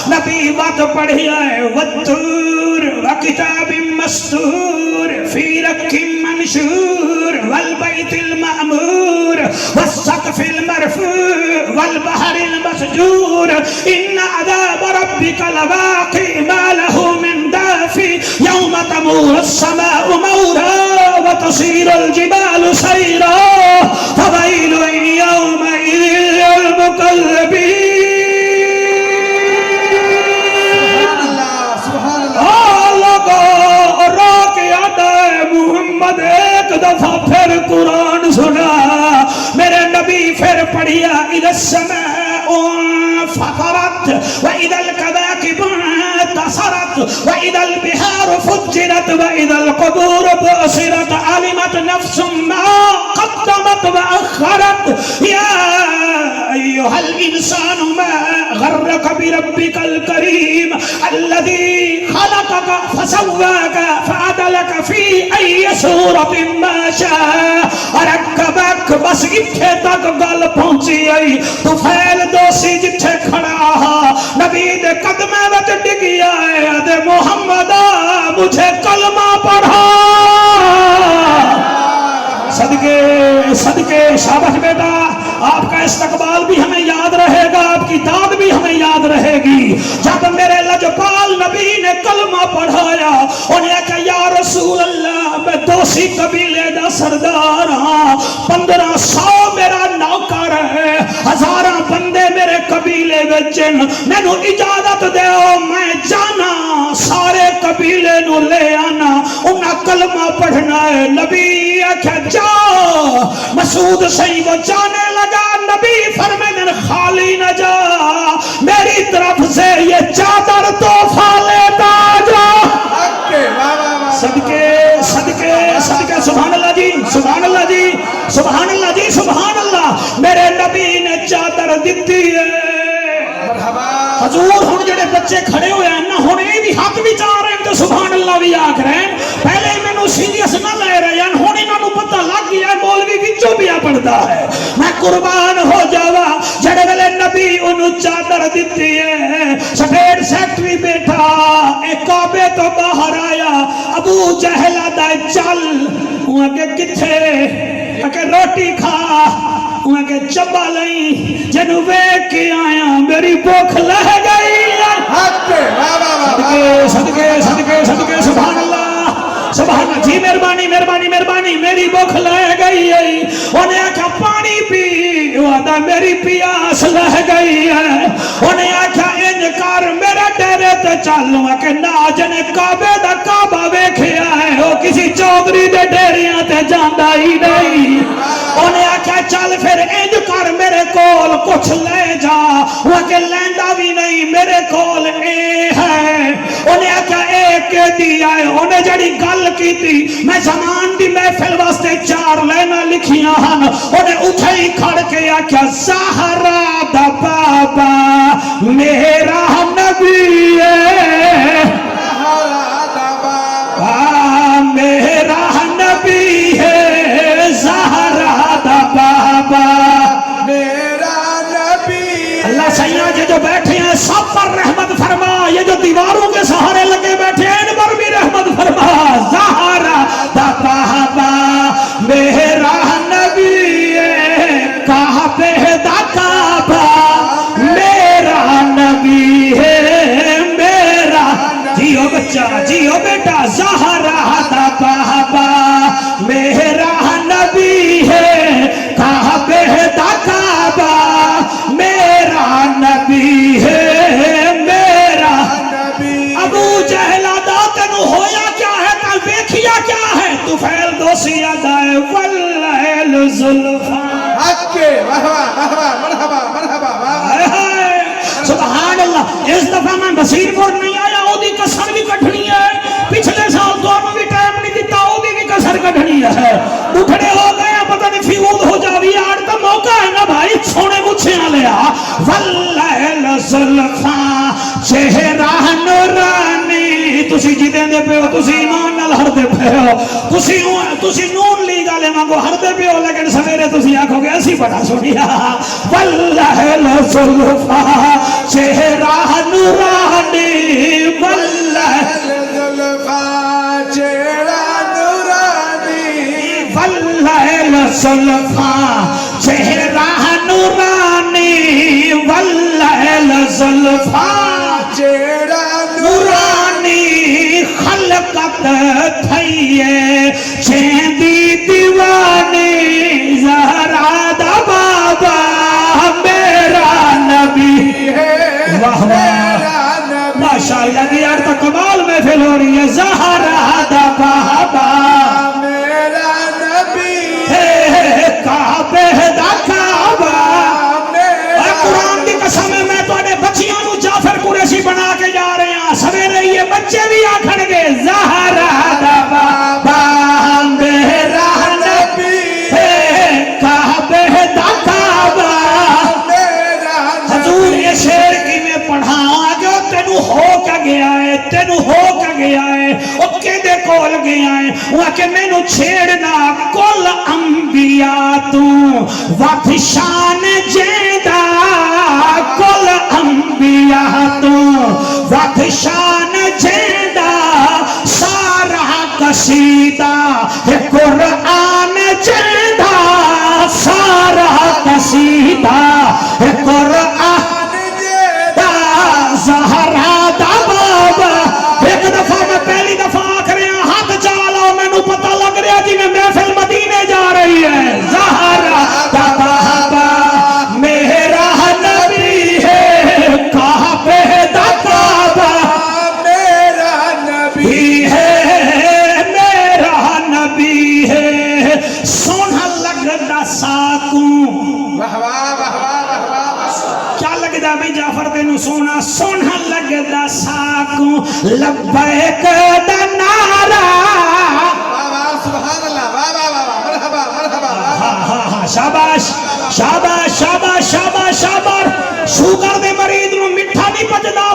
نبی بات پڑھی آئے والطور وکتاب مستور فی رک منشور والبیت المعمور والسقف المرفوع والبحر المسجور ان عذاب ربک لواقع ما له من دافع یوم تمور السماء مورا وتصير الجبال سيرا فويل يومئذ للمكذبين محمد ایک دفعہ پھر قرآن سنا میرے نبی پھر پڑھیا اذا السماء فطرت واذا الكواكب انتصرت واذا البحار فجرت واذا القبور بعثرت علمت نفس ما قدمت واخرت يا ايها الانسان ما غرك بربك الكريم الذي خلقك فسواك فعدلك في اي صورت ما شاء ركبك بس اتھے تک گل پہنچی آئی تو پھیل دوسی جتھے کھڑا نبی دے قدمے وچ ڈگی آئے دے محمد مجھے کلمہ پڑھا صدقے صدقے شاباش بیٹا آپ کا استقبال بھی ہمیں یاد رہے گا آپ کی داد بھی ہمیں یاد رہے گی جب میرے لجپال نبی نے کلمہ پڑھایا انہیں کہا یا رسول اللہ میں دوسی قبیلے دا سردار ہاں 1500 میرا نوکر ہے 1000 بندے میرے قبیلے وچن مینو اجازت دیو میں جانا سارے قبیلے نو لے آنا انہاں کلمہ پڑھنا ہے نبی آکھا جا مسعود صحیح وہ جانے لگا نبی فرمائے خالی نہ جا میری طرف سے یہ چادر تحفہ لیتا جا صدقے صدقے صدقے سبحان اللہ جی سبحان اللہ جی سبحان اللہ جی سبحان اللہ میرے نبی نے چادر دیتی ہے ہوں جڑے بچے کھڑے ہوئے ہیں نا ہوں یہ بھی حق بھی چاہ رہے ہیں تو سبحان اللہ بھی آکھ رہے ہیں پہلے میں نو سیریس نہ لے رہے ہیں ہوں انہوں نے پتہ لگ گیا ہے مولوی وچوں بھی پڑھتا ہے میں قربان ہو جاوا جڑے ویلے نبی انہوں چادر دیتی ہے سفید سیکٹری بیٹھا ایک کعبے تو باہر آیا ابو جہل آدھا چل وہاں کے کتھے کہ روٹی کھا وہاں کے چبا لئی جنو ویک کے آیا میری بھوک لہ گئی صدقے صدقے صدقے سبحان اللہ سبحان اللہ جی مہربانی مہربانی مہربانی میری بھوک لہ گئی ہے انہیں آکھا پانی پی وہ آدھا میری پیاس لہ گئی ہے انہیں آکھا انکار میرا ڈیرے تے چالوں کہ ناجنے کعبے دا کعبہ ویکھیا ہے وہ کسی چودری دے ڈیریاں تے جاندہ ہی نہیں انہیں آکھا چل پھر انکار میرے کول کچھ لے جا وہ کہ لیندہ بھی نہیں میرے کول اے ہے انہیں آکھا ایک دیا ہے انہیں جڑی گل کی تھی میں زمان دی محفل واسطے 4 لینا لکھیاں ہن انہیں اٹھے ہی کھڑ کے آکھا زہرا دا بابا میرا نبی ہے میرا نبی ہے زہرا دا بابا میرا نبی اللہ سیاں یہ جو بیٹھے ہیں سب پر رحمت فرما یہ جو دیواروں کے سہارے لگے بیٹھے ہیں ان پر بھی رحمت فرما زہرا دا بابا میرا نبی ہے کعبے دا کعبہ میرا نبی ہے میرا جیو بچہ جیو بیٹا زہرا دا بابا میرا نبی ہے کعبے دا کعبہ میرا نبی ہے میرا ابو جہل آدھا تنو ہویا کیا ہے تا ویکھیا کیا ہے تو فیل دوسی آدھا ہے واللیل زلفا حق کے مرحبا مرحبا سبحان اللہ اس دفعہ میں بصیر پور نہیں آیا او دی کسر بھی کٹھنی ہے پچھلے سال دونوں بھی ٹائم نہیں دیتا او دی بھی کسر کٹھنی ہے اٹھڑے ہو گئے پتہ نہیں فیود ہو جاوی آڑ تا موقع ہے نا بھائی سونے مجھے لیا واللیل زلفا چہرہ نورانی تسی جیدیں دے پہ ہو تسی ایمان نال ہر دے پہ ہو تسی نون لی گالے مانگو ہر دے پہ ہو لیکن سویرے تسی آنکھو گے ایسی بڑا سنیا واللیل زلفا چہرہ نورانی واللیل زلفا چہرہ نورانی واللیل زلفا چہرہ نورانی واللیل زلفا چہرہ نورانی خلقت تھئیے چیندی دیوانی زہرا دا بابا میرا نبی ہے واہ واہ ماشاءاللہ دیار تا کمال میں پھیل ہو رہی ہے زہرا دا بابا میرا نبی ہے کعبے دا کعبہ قرآن کی قسم ہے میں تو انے بچیاں نو جعفر قریشی بنا کے جا رہے ہیں سویرے یہ بچے بھی آکھن گے زہرا دا بابا میرا نبی ہے کعبے دا کعبہ حضور یہ شعر کی میں پڑھا آگے تینو ہو کیا گیا ہے تینو ہو کیا گیا ہے او کدے کول گیا ہے وہ کہ میں نو چھیڑنا کل انبیاء تو وقت شان جیدہ کل انبیاء تو وقت شان جیدہ سارا قصیدہ قرآن جیدہ سارا قصیدہ قرآن جیدہ زہرا دا بابا ایک دفعہ میں پہلی دفعہ آکھ رہے ہیں ہاتھ چالا میں نو پتہ لگ رہا جی میں محفل مدینے جا رہی ہے زہرا دا بابا میرا نبی ہے کعبے دا کعبہ میرا نبی ہے میرا نبی ہے سونا لگدا ساکوں واہ واہ واہ واہ واہ کیا لگدا بھی جعفر تینو سونا سونا لگدا ساکوں لبیک دا نعرہ سبحان اللہ واہ واہ واہ مرحبا مرحبا شاباش شاباش شاباش شاباش شاباش شوگر دے مریض نو مٹھا نہیں پچدا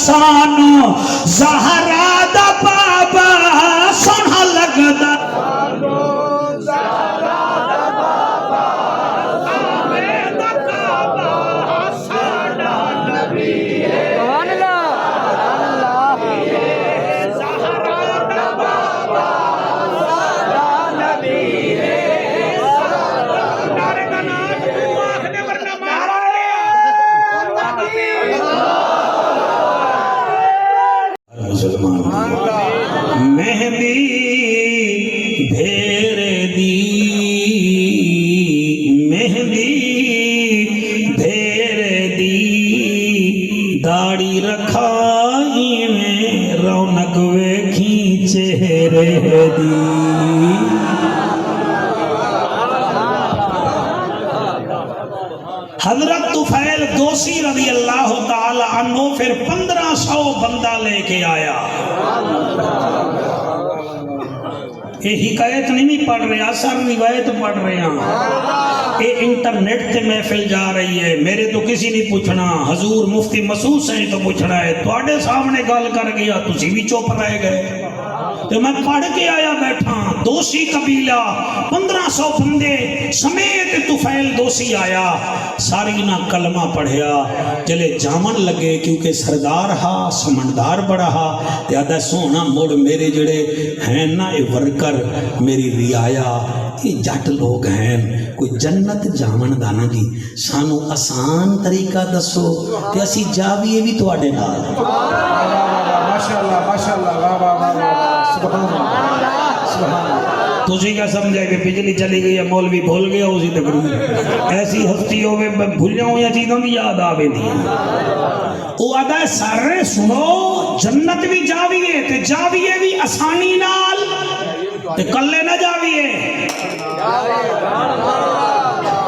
سانو زہرا دا بابا سونا لگدا مہندی بھیر دی مہندی بھیر دی داڑھی رکھائی میں رونق ویکھی چہرے دی حضرت طفیل دوسی رضی اللہ تعالی عنہ پھر 1500 بندہ لے کے آیا. یہ حکایت نہیں پڑھ رہے اثر روایت پڑھ رہے ہیں. یہ انٹرنیٹ تے محفل جا رہی ہے. میرے تو کسی نہیں پوچھنا. حضور مفتی مسعود سے تو پوچھنا ہے. تواڈے سامنے گل کر گیا تسی بھی چپ رہ گئے. تو میں پڑھ کے آیا بیٹھا. دوسی قبیلہ 1500 بندے سمیت طفیل دوسی آیا. ساری نہ کلمہ پڑھیا. جلے جامن لگے کیونکہ سردار ہا سمندار بڑا ہا. تیادہ سونا مڑ میرے جڑے ہیں نا اے ورکر میری رعایا یہ جٹ لوگ ہیں کوئی جنت جامن دانا جی سانو آسان طریقہ دسو تے اسی جاویے بھی تواڈے نال. ماشاءاللہ ماشاءاللہ واہ واہ واہ واہ سبحان اللہ سبحان اللہ. تسی کیا سمجھے کہ بجلی چلی گئی ہے مولوی بھول گیا اسی تک ایسی ہستی ہوئے بھولیاں ہوئی چیزوں کی یاد آوے دی. وہ آدھا ہے سارے سنو جنت بھی جاویے تے جاویے بھی آسانی نال تے کلے نہ جاویے.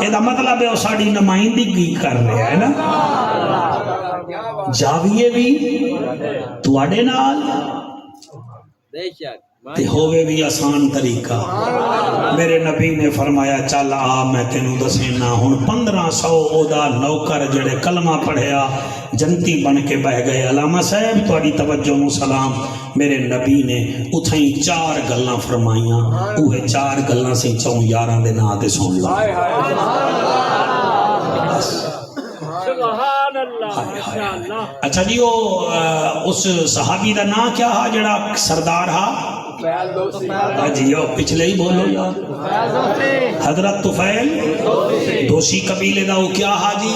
یہ مطلب ہے وہ ساری نمائندگی کر رہا ہے نا. جاویے بھی تواڈے نال تے ہووے بھی آسان طریقہ. میرے نبی نے فرمایا چل آ میں تینوں دسینا. ہن 1500 اودا نوکر جڑے کلمہ پڑھیا جنتی بن کے بہ گئے. علامہ صاحب تواڈی توجہ نو سلام. میرے نبی نے اتھیں 4 گلاں فرمائیاں. اوہ 4 گلاں سی 4 یاراں دے نام تے سن لو. اچھا جی وہ اس صحابی دا نام کیا ہا جڑا سردار ہا؟ جی پچھلے ہی بولو یار. حضرت طفیل دوسی قبیلے دا وہ کیا ہا جی؟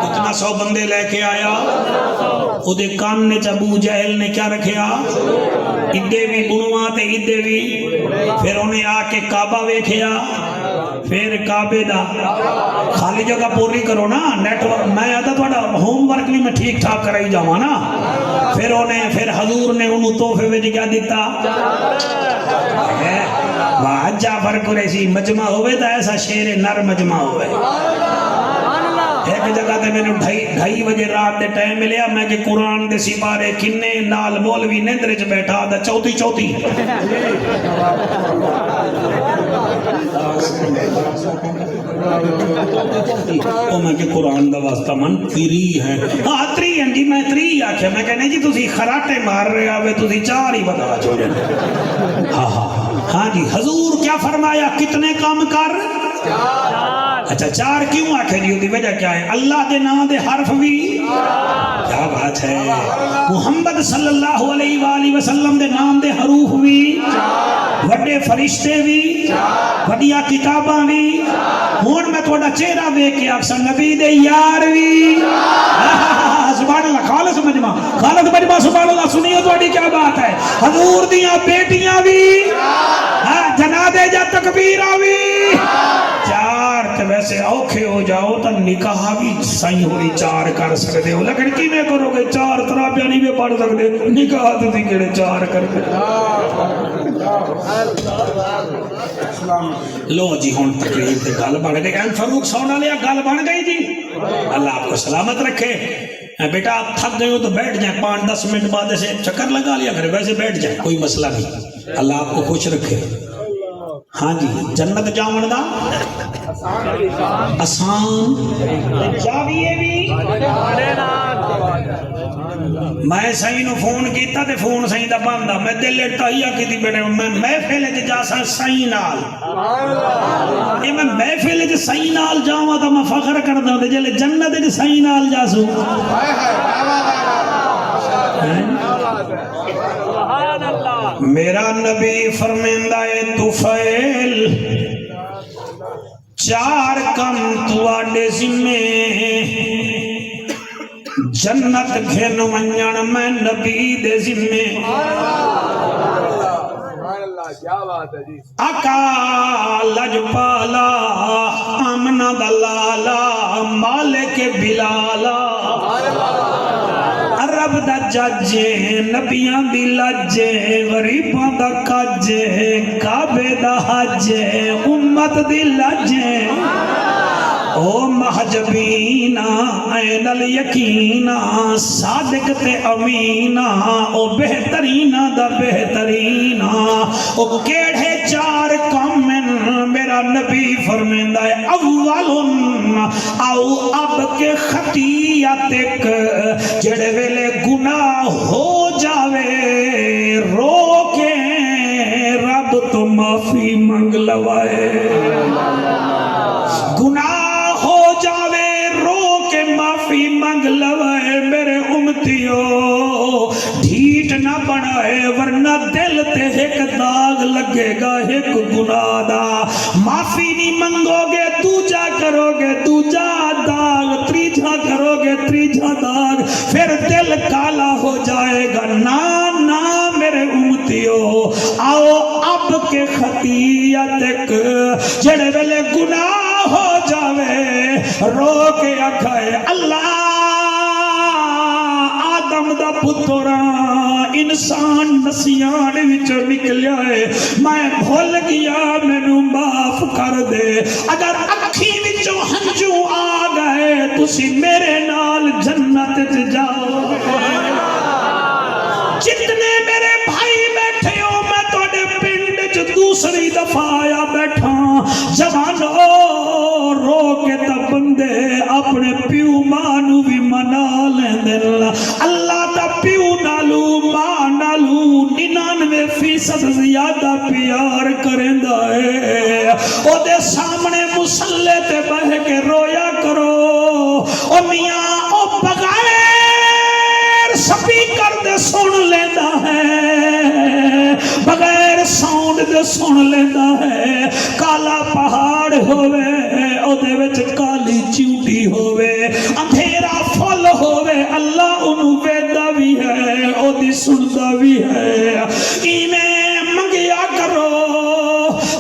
کتنا 100 بندے لے کے آیا. او دے کان نے ابو جہل نے کیا رکھیا؟ ادے بھی گنواں تے ادے بھی. پھر انہیں آ کے کعبہ ویکھیا. پھر کعبے دا خالی جگہ پوری کرو نا. نیٹ ورک میں آدھا تھوڑا ہوم ورک بھی میں ٹھیک ٹھاک کرائی جاواں نا. پھر حضور نے انہوں تحفے وچ کیا دیتا؟ واہ جعفر قریشی مجمع ہوئے تا ایسا شیر نر مجمع ہوئے. ایک جگہ تے میں نے 2:30 بجے رات دے ٹائم ملیا. میں کہ قرآن دے سپارے کنے نال مولوی نیندر چ بیٹھا دا چوتھی او میں کہ قرآن دا واسطہ من 3 ہے. ہاں 3 ہیں جی. میں 3 آکھیا. میں کہ نہیں جی تسی خراٹے مار رہے آوے تسی 4 ہی بتا چھوڑے. ہاں جی. حضور کیا فرمایا؟ کتنے کام کر؟ اچھا 4 کیوں آکھے جی؟ دی وجہ کیا ہے؟ اللہ دے نام دے حرف بھی. کیا بات ہے. محمد صلی اللہ علیہ وآلہ وسلم دے نام دے حروف بھی. وڈے فرشتے بھی. وڈیا کتاباں بھی. ہون میں تھوڑا چہرہ دیکھ کے اکثر نبی دے یار بھی. سبحان اللہ. خالص مجمع سبحان اللہ. سنیو تھوڑی کیا بات ہے. حضور دیاں بیٹیاں بھی. جنازے جا تکبیرہ بھی. 4 تے ویسے اوکھے ہو جاؤ تو نکاح بھی صحیح ہوئی 4 کر سکتے ہو. لیکن کی میں کرو گے 4 تراپیاں نہیں بھی پڑھ سکتے. نکاح تو تھی کہڑے 4 کر کے. لو جی ہون تقریر تے گل بن گئی. این فاروق سونا لیا گل بن گئی جی. اللہ آپ کو سلامت رکھے. بیٹا آپ تھک گئے ہو تو بیٹھ جائیں. 5-10 منٹ بعد ایسے چکر لگا لیا کرے. ویسے بیٹھ جائیں کوئی مسئلہ نہیں. اللہ آپ کو خوش رکھے. ہاں جی جنت جاون دا آسان جاویے بھی میں سہی نو فون کیتا تے فون سہی دا بندا میں دل ٹائیا کیتی بیٹھے میں محفل وچ جا سا سہی نال اے میں محفل وچ سہی نال جاواں تے میں فخر کردا تے جے جنت وچ سہی نال جاسو میرا نبی فرمیندا اے طفیل چار کم تواڈے ذمے جنت گھن ونجن میں نبی دے ذمے آقا لجپالا آمنہ دلالا مالک بلالا عرب دا ججے نبیاں دی لجے غریباں دا کجے کعبے دا حجے امت دی لجے او محجبینا این الیقینا صادق تے امینا او بہترینا دا بہترینا او کیڑے چار کامن میرا نبی فرمیندہ ہے اولن او اب کے خطیاتک جڑے ویلے گناہ ہو جاوے رو کے رب تو معافی منگ لوائے گناہ ہو جاوے رو کے معافی منگ لوائے میرے امتیو ڈھیٹ نہ بنائے ورنہ دل تے ایک داغ لگے گا ایک گناہ دا معافی نہیں منگو گے دوجا کرو گے دوجا داغ تریجا کرو گے تریجا داغ پھر دل کالا ہو جائے گا نا نا میرے امتیو آؤ اب کے خطیتک جڑے ویلے گناہ ہو جاوے رو کے آکھائے اللہ آدم دا پتراں انسان نسیان وچوں نکلیا ہے میں بھول گیا مینوں معاف کر دے اگر اکھی وچوں ہنجو آ گئے تسی میرے نال جنت وچ جاؤ جتنے میرے بھائی بیٹھے ہو میں تواڈے پنڈ وچ دوسری دفعہ آیا بیٹھا جوانو رو کے تا بندے اپنے پیو ماں نو بھی منا لیندے اللہ دا پیو نالو ماں نالو 99% زیادہ پیار کریندا ہے او دے سامنے مصلی تے بہ کے رویا کرو او میاں او بغیر سپیکر دے سن لیندا ہے بغیر ساؤنڈ دے سن لیندا ہے کالا پہاڑ ہوئے او دے وچ کالی چیوٹی ہوئے اندھیرا فل ہوئے اللہ انہوں ویدہ بھی ہے او دی سندا بھی ہے ایمیں منگیا کرو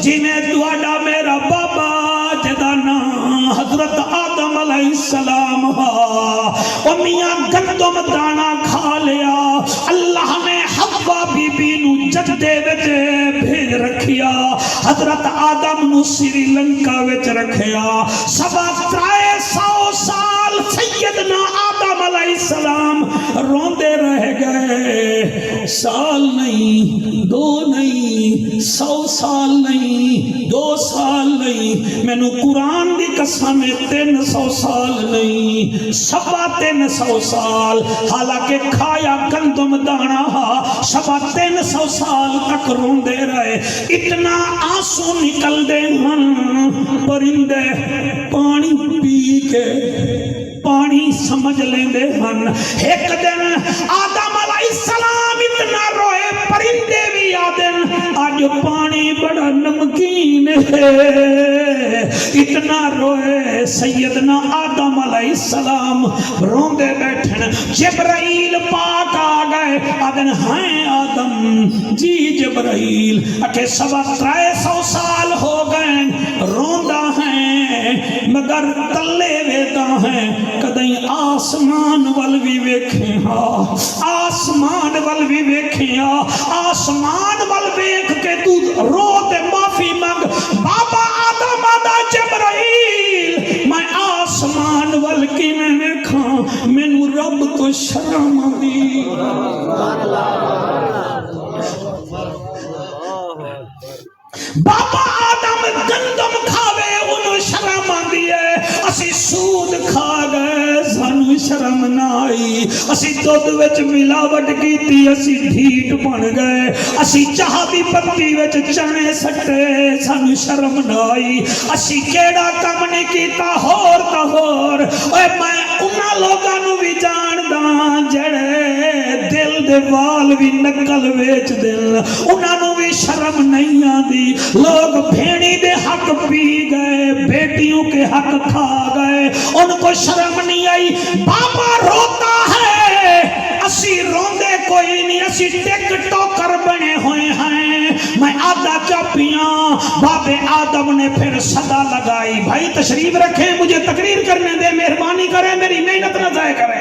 جی میں دعاڈا میرا بابا جدانا حضرت آدم علیہ السلام او میاں گندم دانا کھا لیا اللہ نے حوا بی بی نو جدے وچ بھیج رکھیا حضرت آدم نو سری لنکا وچ رکھیا 350 سال سیدنا آدم علیہ السلام روندے رہ گئے سال نہیں 2 نہیں 100 سال نہیں 2 سال نہیں میں نو قرآن دی قسم 300 سال نہیں 350 سال حالانکہ کھایا گندم دانا 350 سال تک روندے رہے اتنا آنسو نکل دے ہن پرندے پانی پی کے پانی سمجھ لیندے ہن ایک دن آدم علیہ السلام اتنا روئے پرندے بھی آدن آج پانی بڑا نمکین ہے اتنا روئے سیدنا آدم علیہ السلام روندے بیٹھن جبرائیل پاک آ گئے آدن ہیں آدم جی جبرائیل اٹھے 350 سال ہو گئے روندہ ہیں مگر تلے ویدہ ہیں کدیں آسمان وال بھی ویکھیں آسمان وال بھی ویکھیں آسمان وال ویکھ کے تو رو تے معافی مانگ بابا آدم آدھا جبرائیل میں آسمان وال کی میں ویکھاں مینو رب تو شرم دی بابا مائی اسی دودھ وچ ملاوٹ کیتی اسی ڈھیٹ بن گئے اسی چاہ دی پتی وچ چنے سٹے سانو شرم نہ آئی اسی کیڑا کم نہیں کیتا ہور تا ہور اوے میں انہاں لوگاں نو بھی جاندا جڑے دل دے وال بھی نکل ویچ دل انہاں نو بھی شرم نہیں آندی لوگ بھیڑی دے حق پی گئے بیٹیوں کے حق کھا گئے ان کو شرم نہیں آئی بابا روتا ہے اسی روندے کوئی نہیں اسی ٹک ٹوکر بنے ہوئے ہیں میں آدھا کیا پیاں بابے آدم نے پھر صدا لگائی بھائی تشریف رکھیں مجھے تقریر کرنے دے مہربانی کریں میری محنت نہ ضائع کریں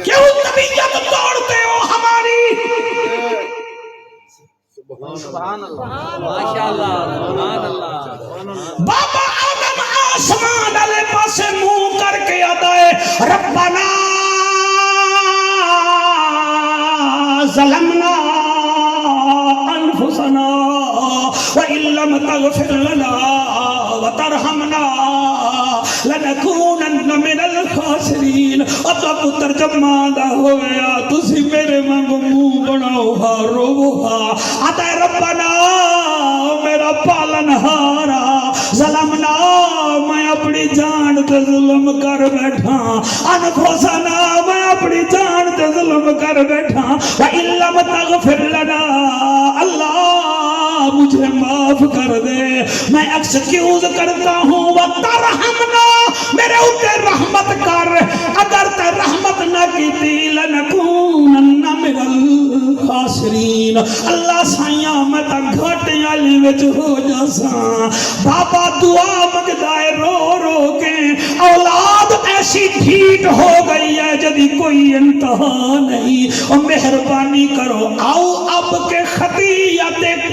کیوں طبیعت توڑتے ہو ہماری سبحان اللہ ماشاءاللہ سبحان اللہ بابا آدم آسمان علیہ پاس منہ کر کے ادائے ربنا ظلمنا انفسنا وإن لم تغفر لنا وترحمنا لنکونن من الخاسرین اب ترجمہ دا ہو گیا تسی میرے منگو منہ بناؤ ہا رو ہا آتا ہے ربنا میرا پالن ہارا ظلمنا میں اپنی جان تے ظلم کر بیٹھا انفسنا میں اپنی جان تے ظلم کر بیٹھا وَإِن لَمْ تَغْفِرْ لَنَا اللہ مجھے معاف کر دے میں ایکسکیوز کرتا ہوں وَتَرْحَمْنَا میرے اوپر رحمت کر اگر تے رحمت نہ کی لَنَكُونَنَّ مِنَ الْخَاسِرِينَ اللہ سائیاں میں تا گھٹے علی وچ ہو جاساں بابا دعا مگدائے رو رو کے اولاد ایسی ڈھیٹ ہو گئی ہے جدی کوئی انتہا نہیں اور مہربانی کرو آؤ اب کے خطیہ دیکھ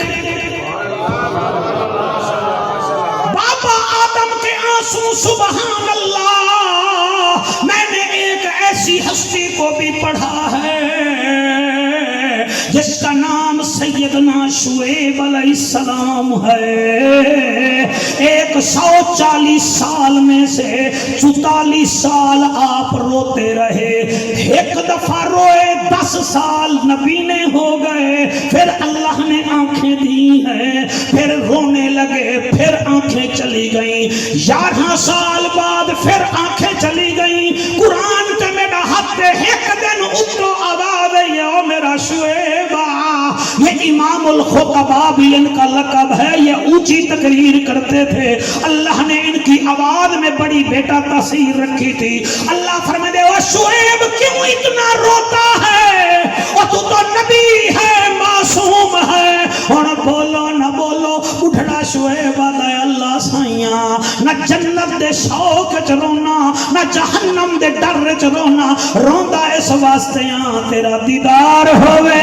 بابا آدم کے آنسو سبحان اللہ میں نے ایک ایسی ہستی کو بھی پڑھا ہے جس کا نام سیدنا شعیب علیہ السلام ہے 140 سال میں سے 44 سال آپ روتے رہے ایک دفعہ روئے 10 سال نبی نے ہو گئے پھر اللہ نے آنکھیں دی ہیں پھر رونے لگے پھر آنکھیں چلی گئیں 11 سال بعد پھر آنکھیں چلی گئیں قرآن کے میرا حد ایک دن اتو آواز یا میرا شعیبہ یہ امام الخطبہ بھی ان کا لقب ہے یہ اونچی تقریر کرتے تھے اللہ نے ان کی آواز میں بڑی بیٹا تاثیر رکھی تھی اللہ فرمائے دے وہ شعیب کیوں اتنا روتا ہے اور تو نبی ہے معصوم ہے اور بولو نہ بولو اٹھڑا شعیب آدھا اللہ سائیاں نہ جنت دے شوق چرونا نہ جہنم دے ڈر چرونا روندہ اس واسطے تیرا دیدار ہوئے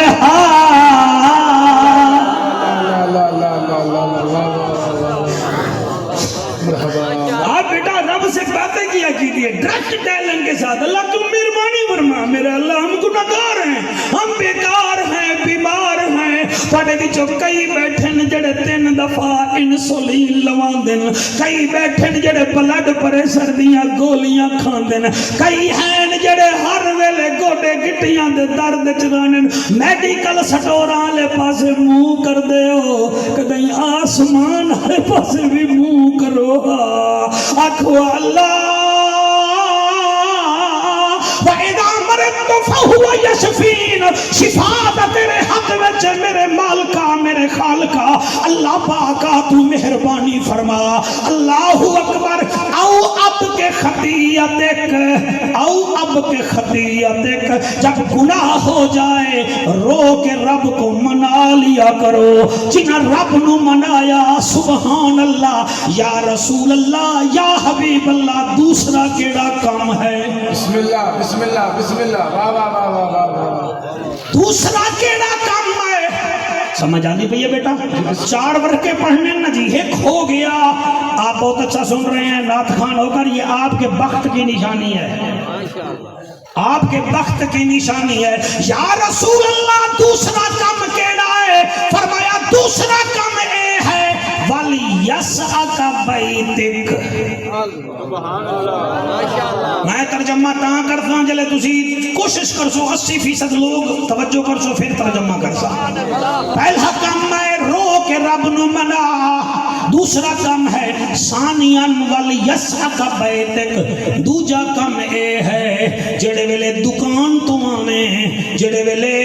آپ بیٹا رب سے باتیں کیا کیجئے ڈائریکٹ ٹیلنٹ کے ساتھ اللہ تم مہربانی فرما میرا اللہ ہم گناہگار ہیں ہم بیکار ہیں بیمار ہیں پڑے وچوں کئی بیٹھن جڑے 3 دفعہ انسولین لواندن کئی بیٹھن جڑے بلڈ پریشر دیاں گولیاں کھاندن کئی ہیں جڑے ہر ویلے گوڈے گٹیاں دے درد چرانن میڈیکل سٹوراں لے پاسے منہ کر دے ہو کدیں آسمان ہر پاسے بھی منہ کرو آکھو اللہ وَإِذَا مَرِضْتُ فَهُوَ يَشْفِينَ شفا تیرے ہاتھ وچ میرے مالکا میرے خالقا اللہ پاکا تو مہربانی فرما اللہ اکبر او اب کے خطیت ایک جب گناہ ہو جائے رو کے رب کو منا لیا کرو جنہ رب نو منایا سبحان اللہ یا رسول اللہ یا حبیب اللہ دوسرا کیڑا کام ہے بسم اللہ بسم اللہ بسم اللہ واہ واہ واہ واہ واہ دوسرا کیڑا کام ہے سمجھ آنی پہیے بیٹا 4 ورقے پڑھنے نا جی ایک ہو گیا آپ بہت اچھا سن رہے ہیں نعت خان ہو کر یہ آپ کے بخت کی نشانی ہے آپ کے بخت کی نشانی ہے یا رسول اللہ دوسرا کام کیڑا ہے فرمایا دوسرا کام اے ہے وَلْيَسْعَكَ بَيْتِكَ میں ترجمہ تاں کرتا ہوں جلے تسی کوشش کر سو 80% لوگ توجہ کر سو پھر ترجمہ کر سو پہلا کام ہے رو کے رب نو منا دوسرا کام ہے ثانیان والیسعک بیتک دوجا کام اے ہے جڑے ویلے دکان تو آویں جڑے ویلے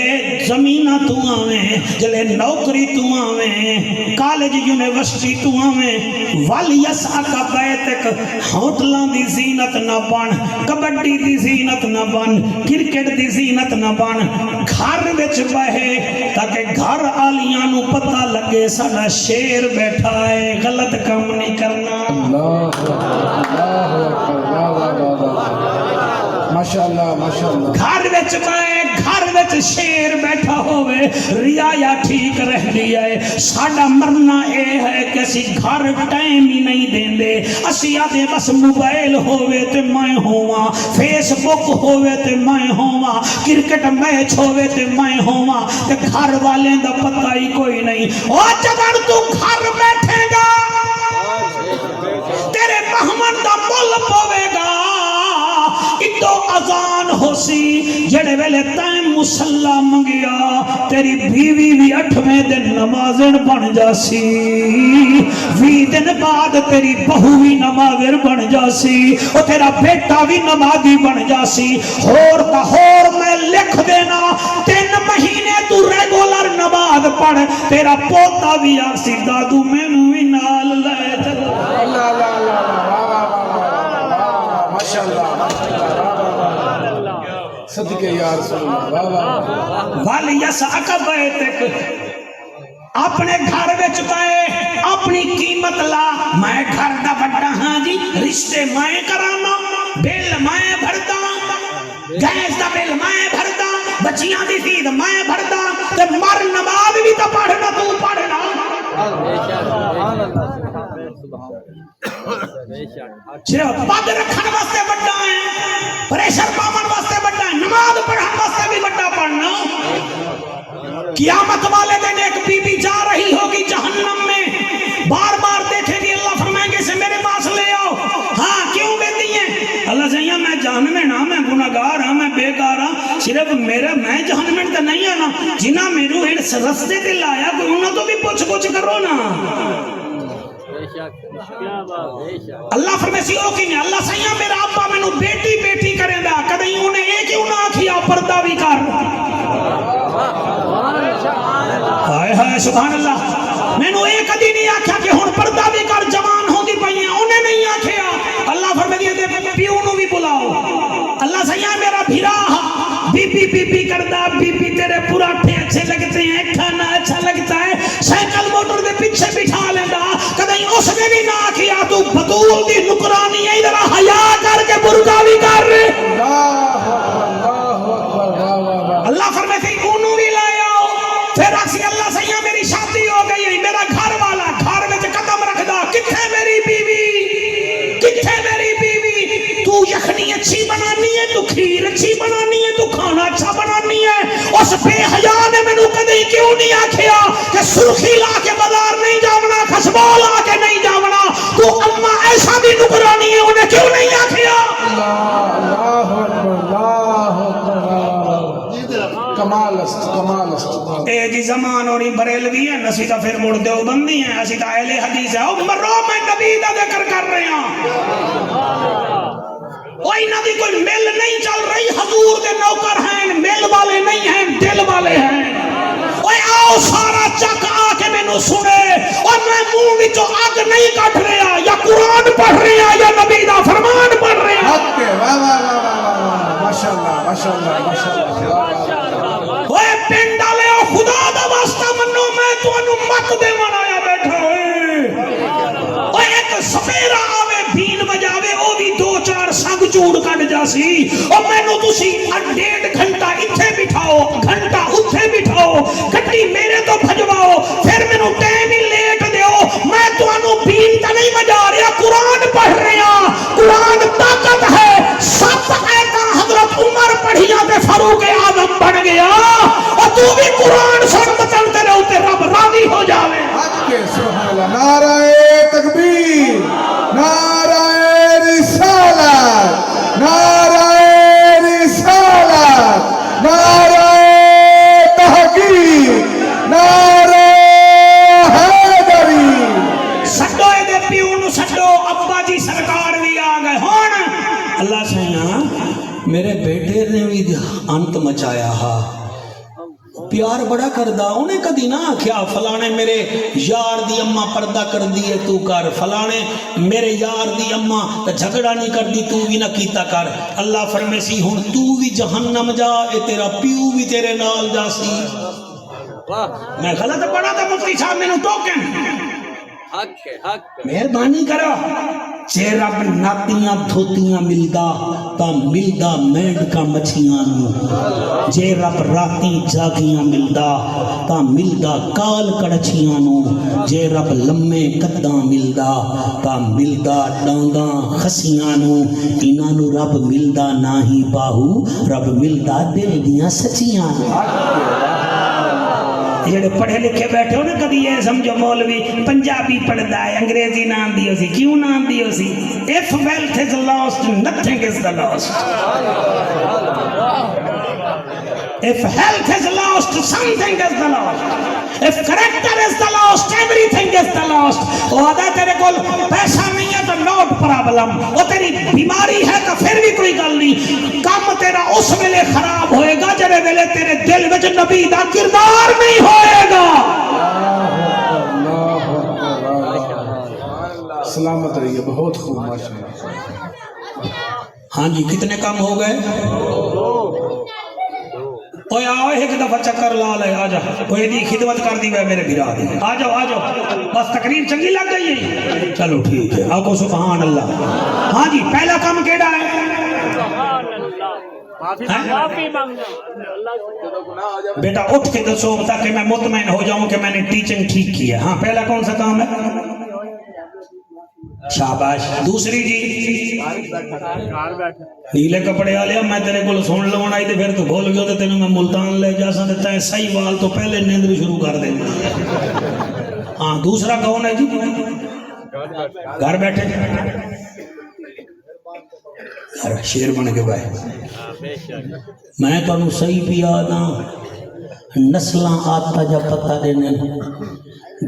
زمینہ تو آویں جڑے نوکری تو آویں کالج یونیورسٹی تو آویں والیسعک بیتک ہوٹلاں دی زینت نہ بن کبڈی دی زینت نہ بن کرکٹ دی زینت نہ بن گھر وچ بہے تاکہ گھر آلیاں نو پتہ لگے ساڈا شیر بیٹھا ہے غلط کام نہیں کرنا ماشاءاللہ ماشاءاللہ گھر وچ بہے گھر وچ شیر بیٹھا ہوئے ریا ٹھیک رہ لیا ہے ساڈا مرنا اے ہے کہ اسی گھر ٹائم ہی نہیں دیندے اسی آدھے بس موبائل ہوئے تے میں ہواں فیس بک ہوئے تے میں ہواں کرکٹ میچ ہوئے تے میں ہواں تے گھر والے دا پتہ ہی کوئی نہیں او جگر تو گھر بیٹھے گا تیرے مہمان دا مول پوے گا اتو اذان ہو سی جڑے ویلے تائم مسلح منگیا تیری بیوی بھی 8ویں دن نمازن بن جاسی 20 دن بعد تیری بہو بھی نمازن بن جاسی اور تیرا بیٹا بھی نمازی بن جاسی ہور تا ہور میں لکھ دینا 3 مہینے تو ریگولر نماز پڑھ تیرا پوتا بھی آسی دادو میں بھی نال لے چلو اللہ اللہ اللہ ماشاءاللہ صدقے یا رسول اللہ والیسعک بیتک اپنے گھر وچ پائے اپنی قیمت لا میں گھر دا بڑا ہاں جی رشتے میں کرانا بل میں بھردا گیس دا بل میں بھردا بچیاں دی فیس میں بھردا تے مر نماز بھی تو پڑھنا تو پڑھنا صرف پد رکھن واسطے بڑا ہے پریشر پاون واسطے بڑا ہے نماز پڑھن واسطے بھی بڑا پڑھنا قیامت والے دن ایک بی بی جا رہی ہوگی جہنم میں بار بار دیکھے گی اللہ فرمائیں گے اسے میرے پاس لے آؤ ہاں کیوں بیٹی ہیں اللہ سیاں میں جہنم میں نہ میں گناہگار ہاں میں بیکار ہاں صرف میرا میں جہنم میں تو نہیں ہے نا جنہ میرے اس رستے تے لایا کوئی انہوں تو بھی پوچھ کرو نا اللہ فرمیسی ہو کہ نہیں اللہ سیاں میرا ابا میں نو بیٹی بیٹی کریں دا کدیں انہیں ایک ہی انہاں کیا پردہ بھی کر ہائے ہائے سبحان اللہ میں نو ایک ادھی نہیں آکھا کہ ہون پردہ بھی کر جوان ہوں دی پائیں انہیں نہیں آکھیا اللہ فرمیسی دے پیو نو بھی بلاؤ اللہ سیاں میرا بھیرا بی بی کردہ بی تیرے پراٹھے اچھے لگتے ہیں کھانا اچھا لگتا ہے سائیکل موٹر دے پیچھے بٹھا لیندہ کدیں اس نے بھی نہ کیا تو بطول دی نکرانی ہے ادھر حیا کر کے برگا بھی کر اللہ فرمائے تھی انہوں بھی لائے آؤ پھر اکسی اللہ سیاں میری شادی ہو گئی ہے میرا گھر والا گھر میں قدم رکھ دا کتھے میری بیوی کتھے میری بیوی تو یخنی اچھی بنانی ہے تو کھیر اچھی بنانی ہے تو کھانا اچھا بنانی ہے اس بے حیا نے میں نو کدیں کیوں نہیں آکھیا کہ سرخی لا کے بازار نہیں جاونا خشبو لا کے نہیں جاونا تو اماں ایسا بھی نکرانی ہے انہیں کیوں نہیں آکھیا اللہ کمال است کمال است اے جی زمان اور بریلوی ہے نسی تا پھر مڑ دیو بندی ہیں اسی تا اہل حدیث ہے مرو میں نبی دا ذکر کر رہے ہیں کوئی نبی کوئی مل نہیں چل رہی حضور دے نوکر ہیں مل والے نہیں ہیں دل والے ہیں اوے آؤ سارا چک آ کے میں نو سنے اور میں منہ وچوں اگ نہیں کٹ رہا یا قرآن پڑھ رہا یا نبی دا فرمان پڑھ رہا حق کے واہ واہ واہ واہ ماشاءاللہ ماشاءاللہ ماشاءاللہ اوے پنڈ والے خدا دا واسطہ منو میں تانوں مت دے منایا بیٹھا اوے ایک سپیرا آوے بین بجاوے او بھی 2-4 سنگ چوڑ کٹ جاسی او مینوں تسی 1.5 گھنٹہ ایتھے بٹھاؤ گھنٹہ اوتھے بٹھاؤ گڈی میرے تو بھجواؤ پھر مینوں ٹائم ہی لیٹ دیو میں تانوں بین تے نہیں بجا رہا قرآن پڑھ رہا قرآن طاقت ہے 7 آیتاں حضرت عمر پڑھیاں تے فاروق اعظم بن گیا اور تو بھی قرآن سن بچن تیرے اوتے رب راضی ہو جاوے حق کے سبحان اللہ نعرہ تکبیر نعرہ مت مچایا ہا پیار بڑا کردا انہیں کدی نہ آکھیا فلانے میرے یار دی اماں پردہ کر دیئے تو کر فلانے میرے یار دی اماں جھگڑا نہیں کر دی تو بھی نہ کیتا کر اللہ فرمے سی ہن تو بھی جہنم جا اے تیرا پیو بھی تیرے نال جا سی میں غلط پڑھا تھا مفتی صاحب میں نے ٹوکن مہربانی کرو جے رب ناتیاں دھوتیاں ملدا تا ملدا مینڈ کا مچھیاں نو جے رب راتی جاگیاں ملدا تا ملدا کال کڑچیاں نو جے رب لمے قداں ملدا تا ملدا ڈانگاں خسیاں نو انہاں نو رب ملدا نہ ہی باہو رب ملدا دل دیاں سچیاں نو جڑے پڑھے لکھے بیٹھے ہو نا کدی یہ سمجھو مولوی پنجابی پڑھدا ہے انگریزی نہ آندی ہو سی کیوں نہ آندی ہو سی if wealth is lost nothing is the lost if health is lost something is the lost if character is the lost everything is the lost وعدہ تیرے کول پیسہ نہیں ہے تو نوٹ پرابلم وہ تیری بیماری ہے تو پھر بھی کوئی گل نہیں کام تیرا اس ویلے خراب ہوئے گا جڑے ویلے تیرے دل وچ نبی دا کردار نہیں ہوئے گا سلامت رہیے بہت خوب ماشاءاللہ ہاں جی کتنے کام ہو گئے اوے آؤ ایک دفعہ چکر لا لے آجا کوئی دی خدمت کر دی میرے بھرا دی آجاؤ بس تقریر چنگی لگ گئی ہے چلو ٹھیک ہے آقو سبحان اللہ ہاں جی پہلا کام کیڑا ہے بیٹا اٹھ کے دسو تاکہ میں مطمئن ہو جاؤں کہ میں نے ٹیچنگ ٹھیک کی ہے ہاں پہلا کون سا کام ہے شاباش دوسری جی نیلے کپڑے آ لیا میں تیرے کو سن لون آئی تھی پھر تو بھول گیا تو تینوں میں ملتان لے جا سکتا ہے صحیح وال تو پہلے نیندر شروع کر دیں ہاں دوسرا کون ہے جی گھر بیٹھے شیر بن کے بھائی میں تو صحیح پیا نا نسلاں آتا جا پتہ دینے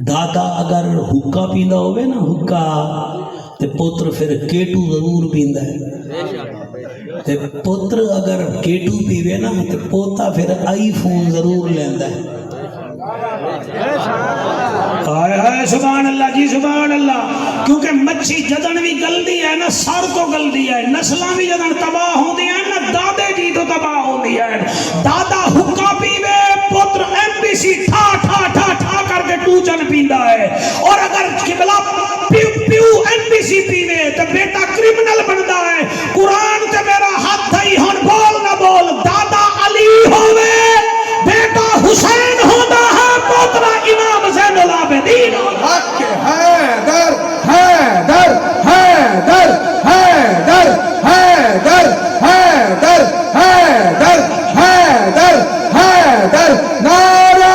دادا اگر حکا پیندا ہوئے نا حکا تے پوتر پھر کیٹو ضرور پیندا ہے تے پوتر اگر کیٹو پیوے نا تے پوتا پھر آئی فون ضرور لیندا ہے سبحان اللہ جی سبحان اللہ کیونکہ مچھی جدن بھی گلدی ہے نا سر تو گلدی ہے نسلاں بھی جدن تباہ ہوندی ہیں نا دادے جی تو تباہ ہوندی ہے دادا حکا پیوے پوتر ایم بی سی ٹھا ٹھا ٹھا ٹھا کر کے ٹوچن پیندا ہے اور اگر قبلہ پیو پیو ایم بی سی پیوے تو بیٹا کرمنل بندا ہے قرآن تے میرا ہاتھ ہے ہن بول نہ بول دادا علی ہوئے بیٹا حسین ہوتا ہے پوترا امام زین العابدین حق حیدر حیدر حیدر حیدر حیدر حیدر حیدر حیدر حیدر نعرہ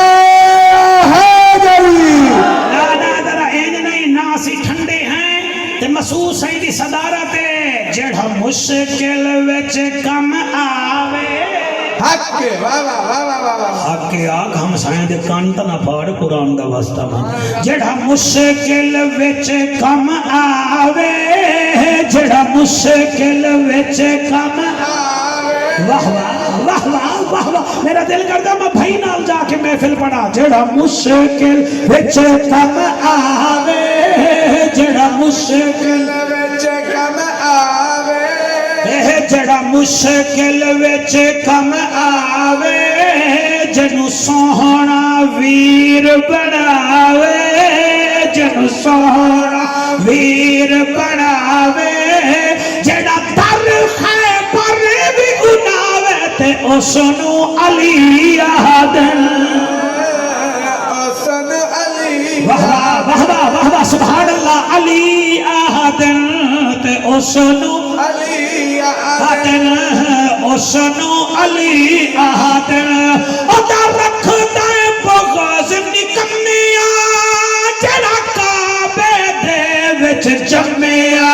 حیدری ذرا این نہیں ناسی ٹھنڈے ہیں تے محسوس ہے دی صدارت جڑا مشکل وچ کم آوے حق واہ واہ واہ واہ واہ حق آگ ہم سائیں دے کانتا نہ پھاڑ قرآن دا واسطہ مان جڑا مشکل وچ کم آوے جڑا مشکل وچ کم آوے واہ واہ واہ واہ واہ واہ میرا دل کردا میں بھائی نال جا کے محفل پڑھا جڑا مشکل وچ کم آوے جڑا مشکل وچ کم آوے جڑا مشکل وچ کم آوے جنو سوہنا ویر بناوے جنو سوہنا ویر بناوے جڑا در خیبر بھی اڑاوے تے اسنو علی آدن حسن علی واہ واہ واہ واہ سبحان اللہ علی آدن تے اسنو علی آدن اسنو علی آدن ادا رکھ دائیں بغاز نکمیا جڑا کعبے دے وچ جمیا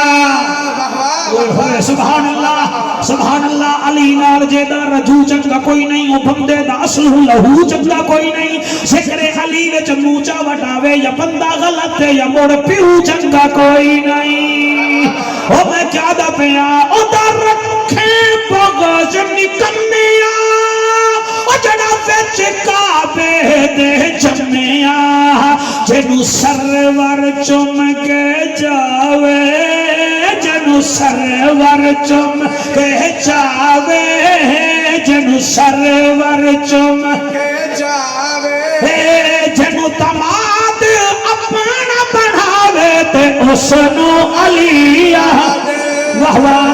سبحان اللہ علی نال جیدہ رجو چنگا کوئی نہیں او بندے دا اصل لہو چنگا کوئی نہیں ذکر علی وچ موچا وٹاوے یا بندہ غلط ہے یا موڑ پیو چنگا کوئی نہیں او میں کیا دا پیا او دا رکھے بغاز نکمیا وچ کعبے دے جمیا جنو سرور چم کے جاوے جنو سرور چم کے جاوے جنو سرور چم کے جاوے جنو دماد اپنا بڑھاوے تے اسنو علی واہ واہ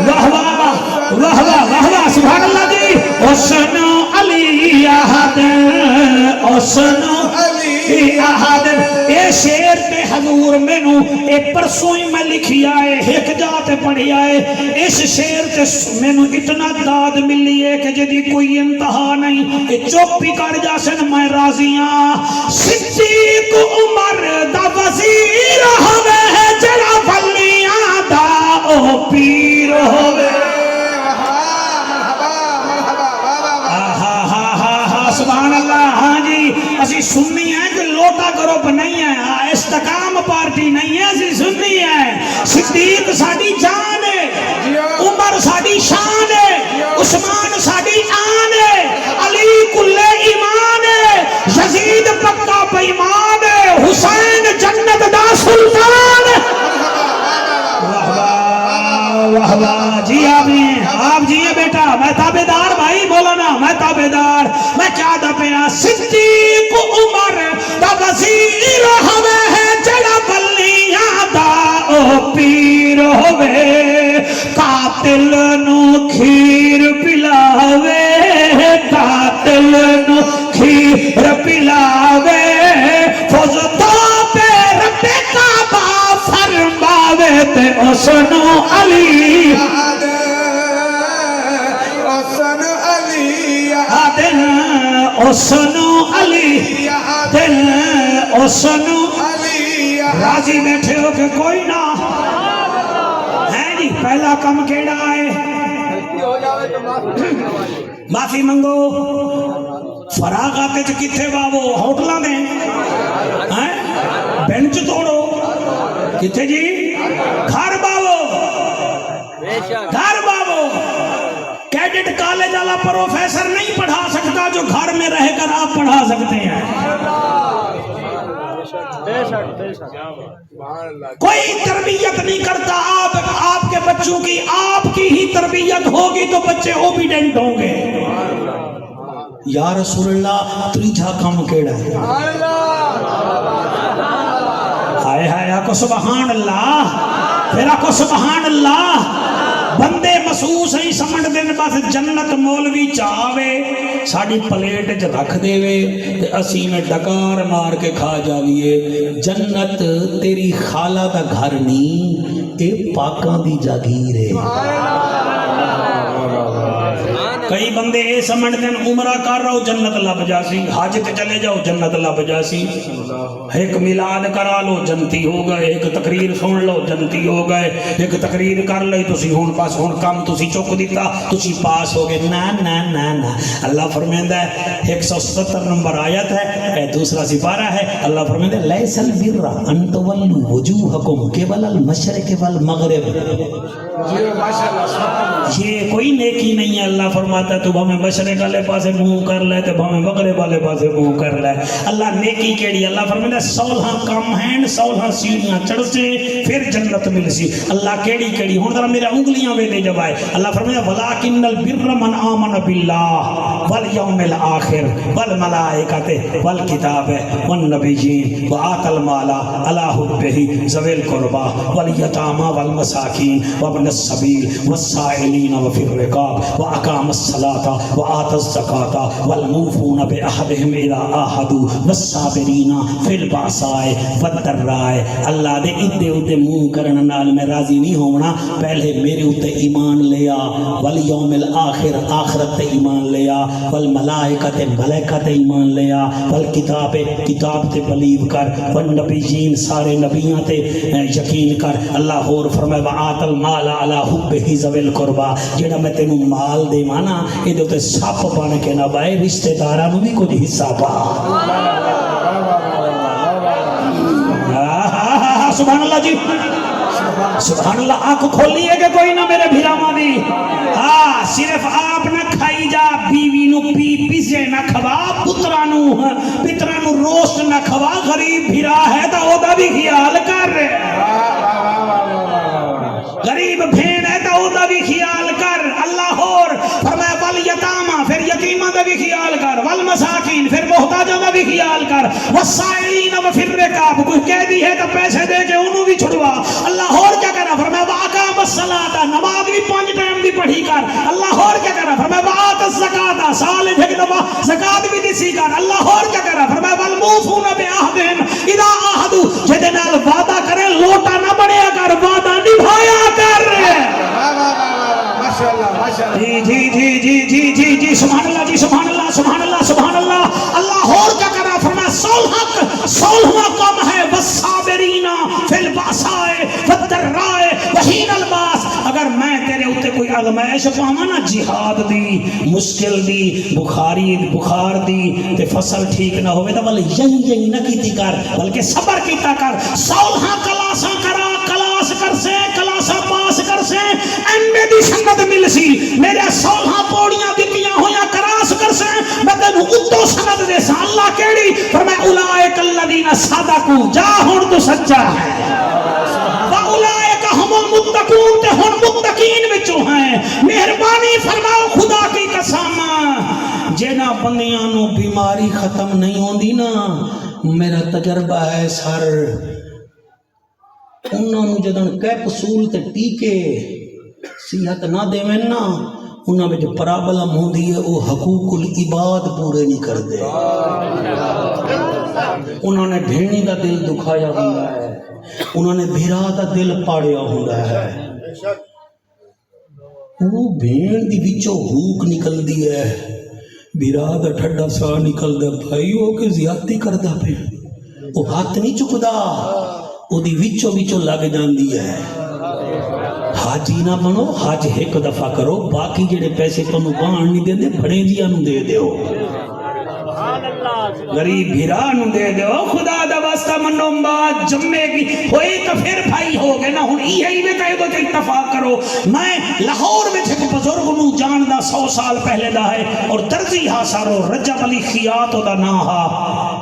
واہ واہ واہ واہ واہ سبحان اللہ جی اسنو علی احد اسنو علی احد اے شعر تے حضور مینوں اے پرسوں ہی میں لکھی آئے ایک جاتے پڑھی آئے اس شعر تے مینوں اتنا داد ملی ہے کہ جدی کوئی انتہا نہیں اے چوپی کر جاسن میں راضیاں صدیق عمر دا وزیر ہوئے جڑا ولیاں دا او پیر ہوئے سبحان اللہ ہاں جی اسی سننی ہیں کہ لوٹا گروپ نہیں ہے استقام پارٹی نہیں ہے اسی سننی ہے صدیق ساڑی جان ہے عمر ساڑی شان ہے عثمان ساڑی آن ہے علی کل ایمان ہے یزید پکا بیمان ہے حسین جنت دا سلطان ہے واہ واہ جی آپ جیئے بیٹا میں تابدار بھائی بولا نا میں تابدار میں کیا دا پیا صدیق عمر دا وزیر ہوئے ہے جڑا بلیاں دا او پیر ہوئے قاتل نو کھیر پلاوے قاتل نو کھیر پلاوے فوز تو پہ رب کعبہ فرماوے تے اسنو علی دل اسنو علی دل اسنو راضی بیٹھے ہو کہ کوئی نہ ہے جی پہلا کم کیڑا ہے معافی منگو فراغات کتھے باو ہوٹلاں دیں بینچ توڑو کتھے جی گھر باو گھر باو کیڈٹ کالج والا پروفیسر نہیں پڑھا سکتا جو گھر میں رہ کر آپ پڑھا سکتے ہیں کوئی تربیت نہیں کرتا آپ کے بچوں کی آپ کی ہی تربیت ہوگی تو بچے اوبیڈنٹ ہوں گے یا رسول اللہ تریجھا کام کیڑا ہے ہائے ہائے آکو سبحان اللہ پھر آکو سبحان اللہ بندے محسوس ہیں سمجھ دین بس جنت مولوی چاہوے ساڑی پلیٹ چ رکھ دے وے تے اسی میں ڈکار مار کے کھا جاویے جنت تیری خالہ دا گھر نہیں اے پاکاں دی جاگیر ہے کئی بندے اے سمجھ دین عمرہ کر رہا ہو جنت لب جاسی حج تے چلے جاؤ جنت لب جاسی ایک میلاد کرا لو جنتی ہو گئے ایک تقریر سن لو جنتی ہو گئے ایک تقریر کر لئی تسی ہون پاس ہون کام تسی چک دیتا تسی پاس ہو گئے نا نا نا نا اللہ فرمیندہ ہے 177 نمبر آیت ہے اے دوسرا سپارہ ہے اللہ فرمیندہ ہے لیس البر ان تولوا وجوہکم قبل المشرق والمغرب یہ کوئی نیکی نہیں ہے اللہ فرماتا ہے تو ہمیں مشرق والے پاسے منہ کر لے تو ہمیں مغرب والے پاسے منہ کر لے اللہ نیکی کیڑی اللہ فرماتا ہے 16 کم ہیں 16 سیڑھیاں چڑھ سے پھر جنت مل سی اللہ کیڑی کیڑی ہون ذرا میرے انگلیاں وے دے جب آئے اللہ فرماتا ہے ولکن البر من آمن باللہ والیوم الآخر والملائکۃ والکتاب والنبیین وآتى المال علی حبہ ذوی القربى والیتامى والمساکین وابن السبیل والسائلین وفی الرقاب وأقام الصلاة وآتى الزكاة والموفون بعهدهم إذا عاهدوا والصابرين في البأساء والضراء اللہ دے ادے ادے منہ کرن نال میں راضی نہیں ہونا پہلے میرے اوتے ایمان لیا والیوم الآخر آخرت تے ایمان لیا والملائکۃ ملائکۃ ایمان لیا والکتاب کتاب تے بلیو کر والنبیین سارے نبیاں تے یقین کر اللہ اور فرمائے وآتى المال علی حبہ ذوی القربى جڑا میں تینوں مال دے مانا یہ دے سپ بن کے نہ بائے رشتہ داراں نوں بھی کچھ حصہ پا سبحان اللہ جی سبحان اللہ آنکھ کھولیے کہ کوئی نہ میرے بھیراما دی ہاں صرف آپ نہ کھائی جا بیوی نو پیزے نہ کھوا پترا نو روسٹ نہ کھوا غریب بھرا ہے تا او دا بھی خیال کر غریب بھین ہے تا او دا بھی خیال کر اللہ اور فرمایا والیتاما پھر یتیمہ دا بھی خیال کر والمساکین پھر محتاجوں دا بھی خیال کر والسائلین وفی الرقاب کوئی قیدی ہے تو پیسے دے کے انہوں بھی چھڑوا اللہ اور کیا کرا فرمایا واقام الصلاۃ نماز بھی 5 ٹائم دی پڑھی کر اللہ اور کیا کرا فرمایا وآت الزکاۃ سال ایک دفعہ زکات بھی دیسی کر اللہ اور کیا کرا فرمایا والموفون بعہدہم اذا عاہدوا جدے نال وعدہ کرے لوٹا نہ بنیا کر وعدہ نبھایا کر جی جی جی جی جی جی جی سبحان اللہ جی سبحان اللہ سبحان اللہ سبحان اللہ اللہ اور کیا کرا فرمایا صلح کم ہے والصابرین فی الباساء والضراء وحین الباس اگر میں تیرے اوتے کوئی آزمائش پاواں نا جہاد دی مشکل دی بخار دی تے فصل ٹھیک نہ ہوے تے ول یہی نہ کیتی کر بلکہ صبر کیتا کر صلح کلاساں کرا کلاس کر سے کلاساں پاس کر سے ایم اے دی سند مل سی میرے صلح پوڑیاں دتیاں ہویاں کراس کر سے میں تینوں اتو سند دے سا اللہ کیڑی فرمایا اولئک الذین صدقوا جا ہن تو سچا ہے واولئک هم المتقون تے ہن متقین وچوں ہیں مہربانی فرماؤ خدا کی قسم جنہ بندیاں نو بیماری ختم نہیں ہوندی نا میرا تجربہ ہے سر انہاں نو جدن کیپسول تے ٹیکے صحت نہ دیویں نا انہاں وچ پرابلم ہوندی ہے او حقوق العباد پورے نہیں کردے انہوں نے بھیڑی دا دل دکھایا ہوندا ہے انہوں نے بھیرا دا دل پاڑیا ہوندا ہے وہ بھیڑ دی وچوں ہوک نکل دی ہے بھیرا دا ٹھڈا سا نکل دا بھائی ہو کے زیادتی کردا پہ وہ ہاتھ نہیں چکدا وہ دی وچوں لگ جاندی ہے حاجی نہ بنو حج ایک دفعہ کرو باقی جڑے پیسے تانوں بان نہیں دیندے بڑے جیاں نوں دے دیو غریب بھیران دے دیو خدا دا واسطہ منو بات جمعے کی ہوئی تو پھر بھائی ہو گئے نا ہن ہی میں کہے دو اتفاق کرو میں لاہور میں ایک بزرگ نو جان دا 100 سال پہلے دا ہے اور درزی ہا سارو رجب علی خیات دا نا ہا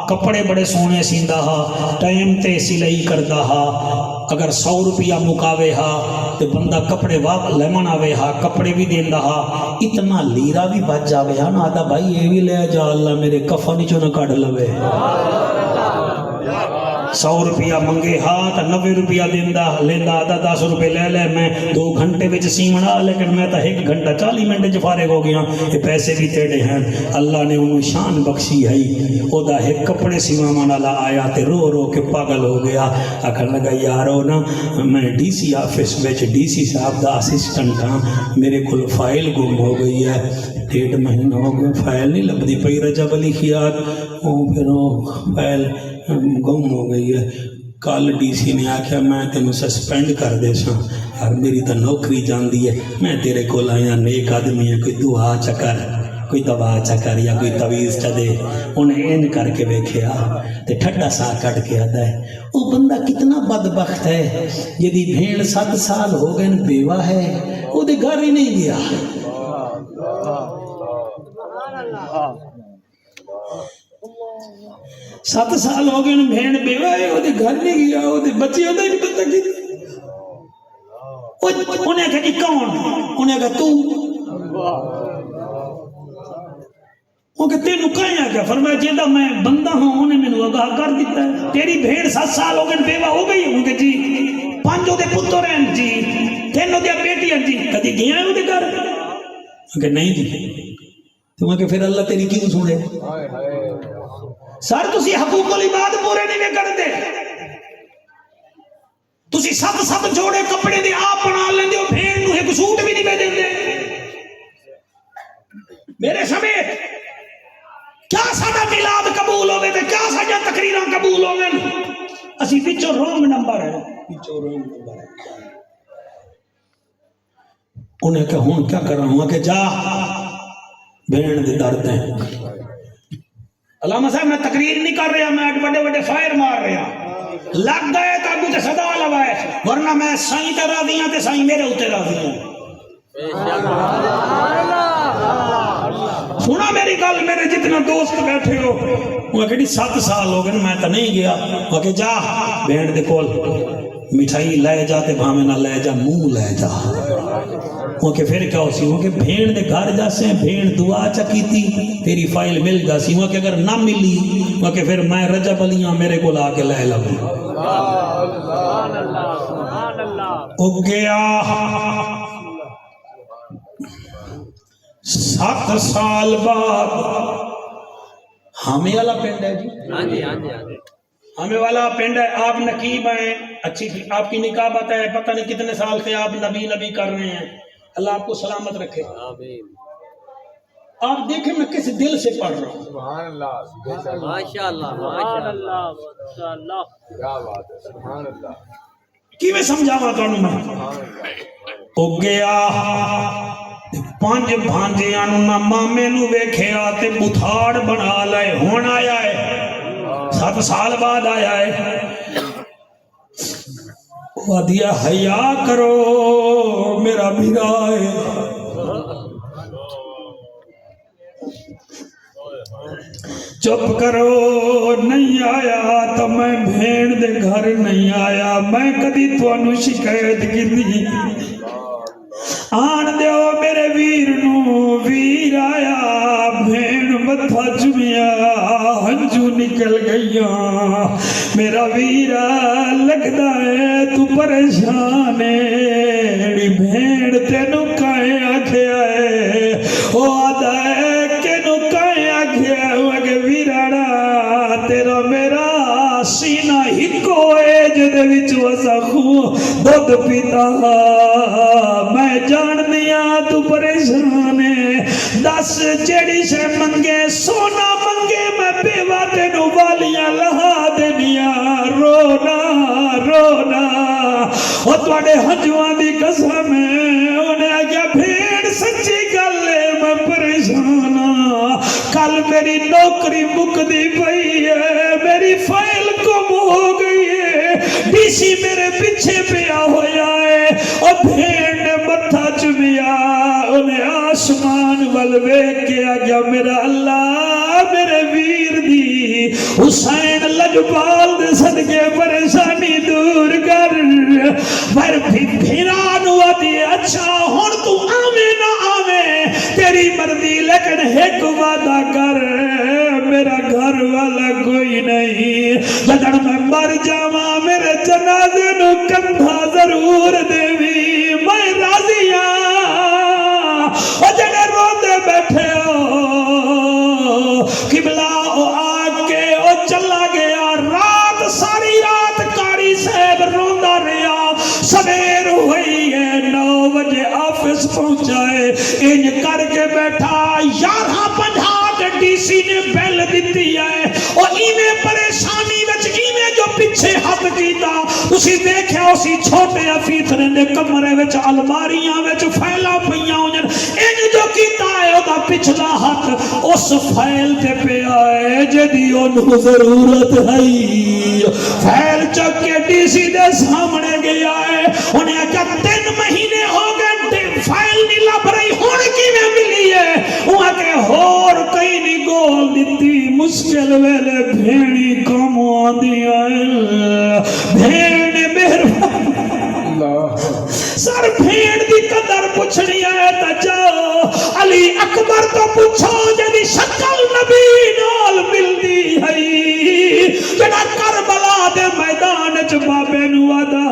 کپڑے بڑے سونے سیندا ہا ٹائم تے سلائی کردا ہا اگر 100 روپیہ مکاوے ہا تے بندہ کپڑے واپ لیمن آوے ہا کپڑے بھی دیندا ہا اتنا لیرا بھی بچ جاوے ہا نا آدھا بھائی یہ بھی لے جا اللہ میرے کفن چوں نہ کڈ لوے 100 روپیہ منگے ہاں تا 90 روپیہ دیندا لیندا آدھا 10 روپے لے لے میں 2 گھنٹے وچ سیمنا لیکن میں تا 1 گھنٹہ 40 منٹ وچ فارغ ہو گیا یہ پیسے بھی تیڑے ہیں اللہ نے انہوں شان بخشی ہے او دا ایک کپڑے سیواں والا آیا تے رو رو کے پاگل ہو گیا آکھن لگا یارو نا میں ڈی سی آفس وچ ڈی سی صاحب دا اسسٹنٹ ہاں میرے کول فائل گم ہو گئی ہے 1.5 مہینہ ہو گیا فائل نہیں لبدی پئی رجب علی خیات او پھر او فائل گم ہو گئی ہے کل ڈی سی نے آکھیا میں تینوں سسپینڈ کر دے سا یار میری تو نوکری جاندی ہے میں تیرے کول آیا نیک آدمی ہے کوئی دعا چکر کوئی دوا چکر یا کوئی تویز چا دے انہیں ان کر کے بیکھیا تے ٹھڈا سا کٹ کے آتا ہے وہ بندہ کتنا بدبخت ہے جدی بھیڑ 7 سال ہو گئے بیوہ ہے وہ دے گھر ہی نہیں گیا 7 سال ہو گئے بھیڑ بیوہ ہے وہ دے گھر نہیں گیا وہ دے بچے ہوتا ہی نہیں پتہ کی انہیں کہا جی کون انہیں کہا تو وہ کہ تینوں کہیں کیا فرمایا جیدہ میں بندہ ہوں انہیں میں نے آگاہ کر دیتا ہے تیری بھیڑ 7 سال ہو گئے بیوہ ہو گئی ہوں کہ جی 5 دے پتر ہیں جی 3 دے بیٹی ہیں جی کدی گیا ہے وہ دے گھر کہ نہیں جی تو کہ پھر اللہ تیری کیوں سنے سر تسی حقوق العباد پورے نہیں کر دے تسی 7 جوڑے کپڑے دے آپ بنا لیں دے بھیڑ نو ایک سوٹ بھی نہیں پہ دیں دے میرے سمیت کیا ساڑا میلاد قبول ہوئے تھے کیا ساڑا تقریران قبول ہوئے اسی پیچھو رونگ نمبر ہے انہیں کہ ہون کیا کر رہا ہوں کہ جا بھیڑ دے درد ہیں علامہ صاحب میں تقریر نہیں کر رہا میں بڑے بڑے فائر مار رہا لگ گئے تابو تے صدا لوائے ورنہ میں سائیں تے راضی ہوں تے سائیں میرے ہوتے راضی ہوں سنا میری گل، میرے جتنا دوست بیٹھے ہو وہ کہ 7 سال ہو گئے میں تو نہیں گیا، وہ کہ جا بھیڑ دے کول مٹھائی لے جا تے بھاویں نہ لے جا منہ لے جا، وہ کہ پھر کیا ہو سی، وہ کہ بھیڑ دے گھر جا سے بھیڑ دعا چکی تھی تیری فائل مل جا سی، وہ کہ اگر نہ ملی وہ کہ پھر میں رجب علیاں میرے کو لا کے لے لوں او گیا 7 سال بعد ہمیں والا پنڈ ہے جی، ہمیں والا پنڈ ہے، آپ نقیب ہیں، اچھی تھی آپ کی نکاح بات ہے، پتہ نہیں کتنے سال سے آپ نبی کر رہے ہیں، اللہ آپ کو سلامت رکھے۔ آپ دیکھیں میں کس دل سے پڑھ رہا ہوں، سبحان اللہ، ماشاءاللہ ماشاءاللہ ماشاءاللہ، کیا بات ہے، سبحان اللہ، کی میں سمجھاوا تانوں میں او گیا 5 بھانجیاں نوں نہ مامے نوں ویکھیا تے بتھاڑ بنا لے، ہن آیا ہے 7 سال بعد آیا ہے، ودیا حیا کرو میرا بھیرا ہے، چپ کرو نہیں آیا تو میں بھیڑ دے گھر نہیں آیا، میں کدی تانوں شکایت کیتی آن دیو میرے ویر نو، ویر آیا بھیڑ متھا چمیا ہنجو نکل گئیاں، میرا ویرا لگدا ہے تو پریشان ہے، بھیڑ تینوں کائیں آکھیا ہے، او آدھا ہے کینوں کائیں آکھیا ہے، کہ ویراڑا تیرا میرا سینہ ہکو ہے جدے وچ وسا خون دودھ پیتا، میں جان دیا تو پریشان ہے، دس جیڑی شے منگے سونا منگے میں بیوہ تینوں والیاں لہا دنیا، رونا رونا او تواڈے ہنجواں دی قسم ہے، انہیں آگیا بھیڑ سچی گل ہے میں پریشان ہاں، کل میری نوکری مکدی پئی ہے، میری فائل گم ہو گئی ہے، ڈی سی میرے پیچھے پیا ہویا ہے، اور بھیڑ نے متھا چمیا، انہیں آسمان والوے کیا گیا میرا اللہ میرے ویر دی حسین لجپال دے صدقے پریشانی دور کر، پر بھیران ہوا دی اچھا ہون تو آمیں نہ آمیں تیری مرضی، لیکن ایک وعدہ کر میرا گھر والا کوئی نہیں، جدن میں مر جاواں میرے جنازے نو کندھا ضرور دیوی، میں راضی ہاں، او جڑے روندے بیٹھے ہو قبلہ او آگ کے او چلا گیا، رات ساری رات قاری صاحب روندا رہیا، سویر ہوئی ہے 9 بجے آفس پہنچائے، انج کر کے بیٹھا 11:50 ڈی سی نے بیل دیتی ہے، اور ایویں پریشانی وچ ایویں جو پیچھے ہاتھ کیتا اسی دیکھیا اسی چھوٹے افیترے نے کمرے وچ الماریاں وچ فائلاں پیاں ہوئیں، انج جو کیتا ہے او دا پچھلا ہاتھ اس فائل تے پیا ہے جدی انہوں ضرورت ہے، فائل چک کے ڈی سی دے سامنے گیا ہے، انہیں کہا 3 مہینے ہو گئے فائل نہیں لب رہی، ہون کی میں ملی ہے، وہاں کے ہور کئی نہیں گول دیتی، مشکل ویلے بھیڑی کم آدھی آئے، بھیڑ نے مہربان سر بھیڑ دی قدر پوچھنی ہے تا جاؤ علی اکبر تو پوچھو جدی شکل نبی نال ملدی ہے، جڑا کربلا دے میدان چ بابے نو آدا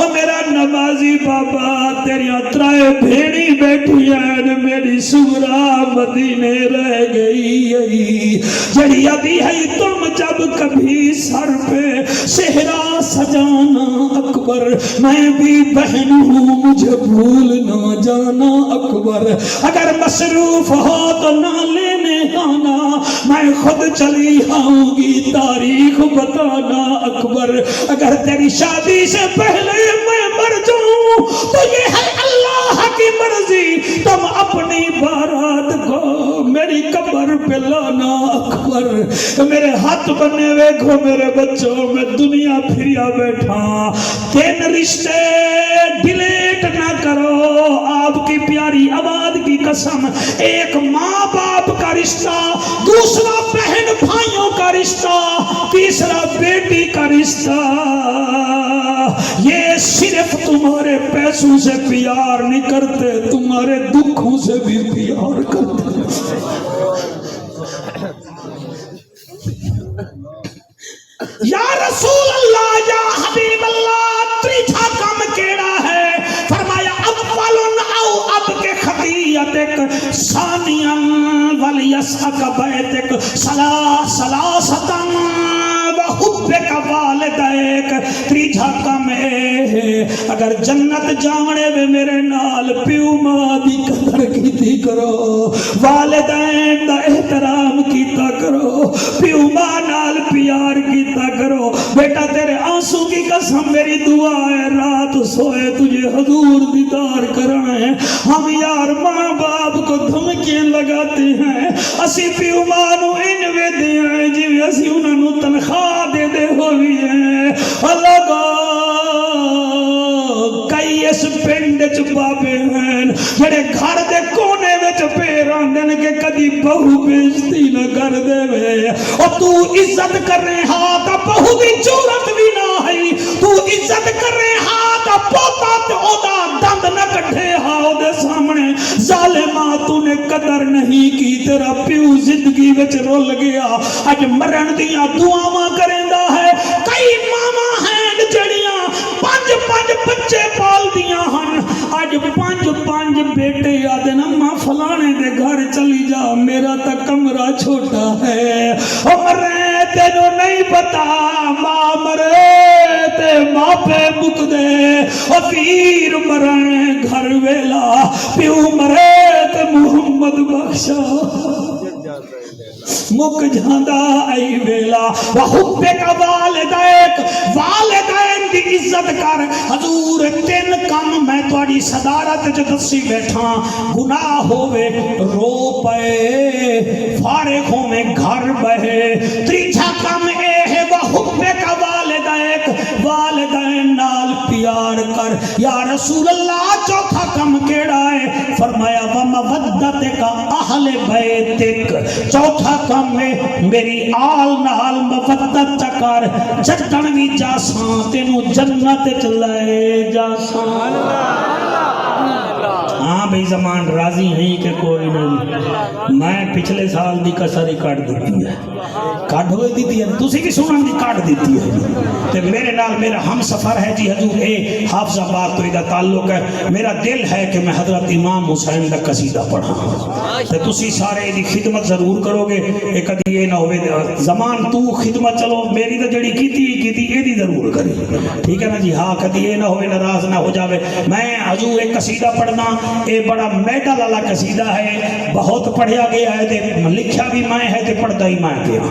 او میرا نمازی بابا تیری اترائے بھیڑی بیٹھی ہے، میری سورا مدینے رہ گئی ہے، جڑی ابھی ہے تم جب کبھی سر پہ صحرا سجانا اکبر، میں بھی بہن ہوں مجھے بھول نہ جانا اکبر، اگر مصروف ہو تو نہ لینے آنا، میں خود چلی آؤں گی تاریخ بتانا اکبر، اگر تیری شادی سے پہلے میں مر جاؤں تو یہ ہے اللہ کی مرضی، تم اپنی بارات کو میری قبر پہ لانا اکبر، میرے ہاتھ بنے ویکھو میرے بچوں میں دنیا پھریا بیٹھا، 3 رشتے ڈیلیٹ نہ کرو، آپ کی پیاری آباد کی قسم، ایک ماں باپ کا رشتہ، دوسرا بہن بھائیوں کا رشتہ، تیسرا بیٹی کا رشتہ، یہ صرف تمہارے پیسوں سے پیار نہیں کرتے، تمہارے دکھوں سے بھی پیار کرتے۔ یا رسول اللہ، یا حبیب اللہ، تریٹھا کم کیڑا ہے؟ فرمایا اولن او اب کے خطیتک ثانیاً ولیسعک بیتک سلاستن وحبک والدیک۔ تریٹھا کم ہے اگر جنت جانے میں میرے نال پیو ماں دی قدر کیتی کرو، والدین دا احترام کیتا کرو، پیو ماں نال پیار کیتا کرو۔ بیٹا تیرے آنسو کی قسم میری دعا ہے، رات سوئے تجھے حضور دیدار کرنا ہے۔ ہم یار ماں باپ کو دھمکیاں لگاتے ہیں، اسی پیو ماں نو انوے دے ہیں جی اسی انہاں نو تنخواہ دے دے ہوئی ہیں۔ اللہ کا کئی اس پنڈ چ بابے ہیں جڑے گھر دے کونے وچ پیر آندن کہ کدی بہو بےزتی نہ کر دے وے، اور تو عزت کر رہے ہاں تا بہو دی جرت بھی نہ ہے، تو عزت کر رہے ہاں تا پوتا تے او دا دند نہ کٹھے ہاں او دے سامنے۔ ظالماں تو نے قدر نہیں کی، تیرا پیو زندگی وچ رول گیا، اج مرن دیاں دعاواں کریندا ہے۔ کئی ماما ہیں جڑیاں پانچ بچے پال دیاں ہن، اج پانچ بیٹے آدن اماں فلانے دے گھر چلی جا، میرا تا کمرہ چھوٹا ہے۔ او مرے تینوں نہیں پتا، ماں مرے تے ماں پہ مک دے، او پیر مرے گھر ویلا، پیو مرے تے محمد بخشا مک جاندہ ای ویلا۔ وحبک والدیک، والدین دی عزت کر۔ حضور تین کم میں تواڈی صدارت چ دسی بیٹھا، گناہ ہووے رو پے، فارغ ہووے گھر بہے۔ تیجا کم اے ہے وحبک والدیک، والدین نال پیار کر۔ یا رسول اللہ چوتھا کم کیڑا ہے؟ فرمایا ومودتک اہل بیتک، چوتھا کم میں میری آل نال مودت کر، جدن بھی جاساں تینوں جنت چلائے جاساں۔ ہاں بھئی زمان راضی ہیں کہ کوئی نہیں، میں پچھلے سال دی کسری کٹ دیتی ہے، کٹ ہوئے دیتی ہے، تسی کی سنن دی کٹ دیتی ہے جی۔ تے میرے نال میرا ہم سفر ہے جی حضور اے حافظ آباد تو ادھا تعلق ہے۔ میرا دل ہے کہ میں حضرت امام حسین دا قصیدہ پڑھا، تے تسی سارے دی خدمت ضرور کرو گے۔ ایک ادھی یہ نہ ہوئے زمان تو خدمت چلو میری تو جڑی کیتی یہ دی ضرور کری، ٹھیک ہے نا جی؟ ہاں کدھی یہ نہ ہوئے ناراض نہ ہو جاوے۔ میں حضور ایک قصیدہ پڑھنا، اے بڑا میڈل والا قصیدہ ہے، بہت پڑھیا گیا ہے، لکھیا بھی میں ہے تے پڑھتا ہی میں گیا۔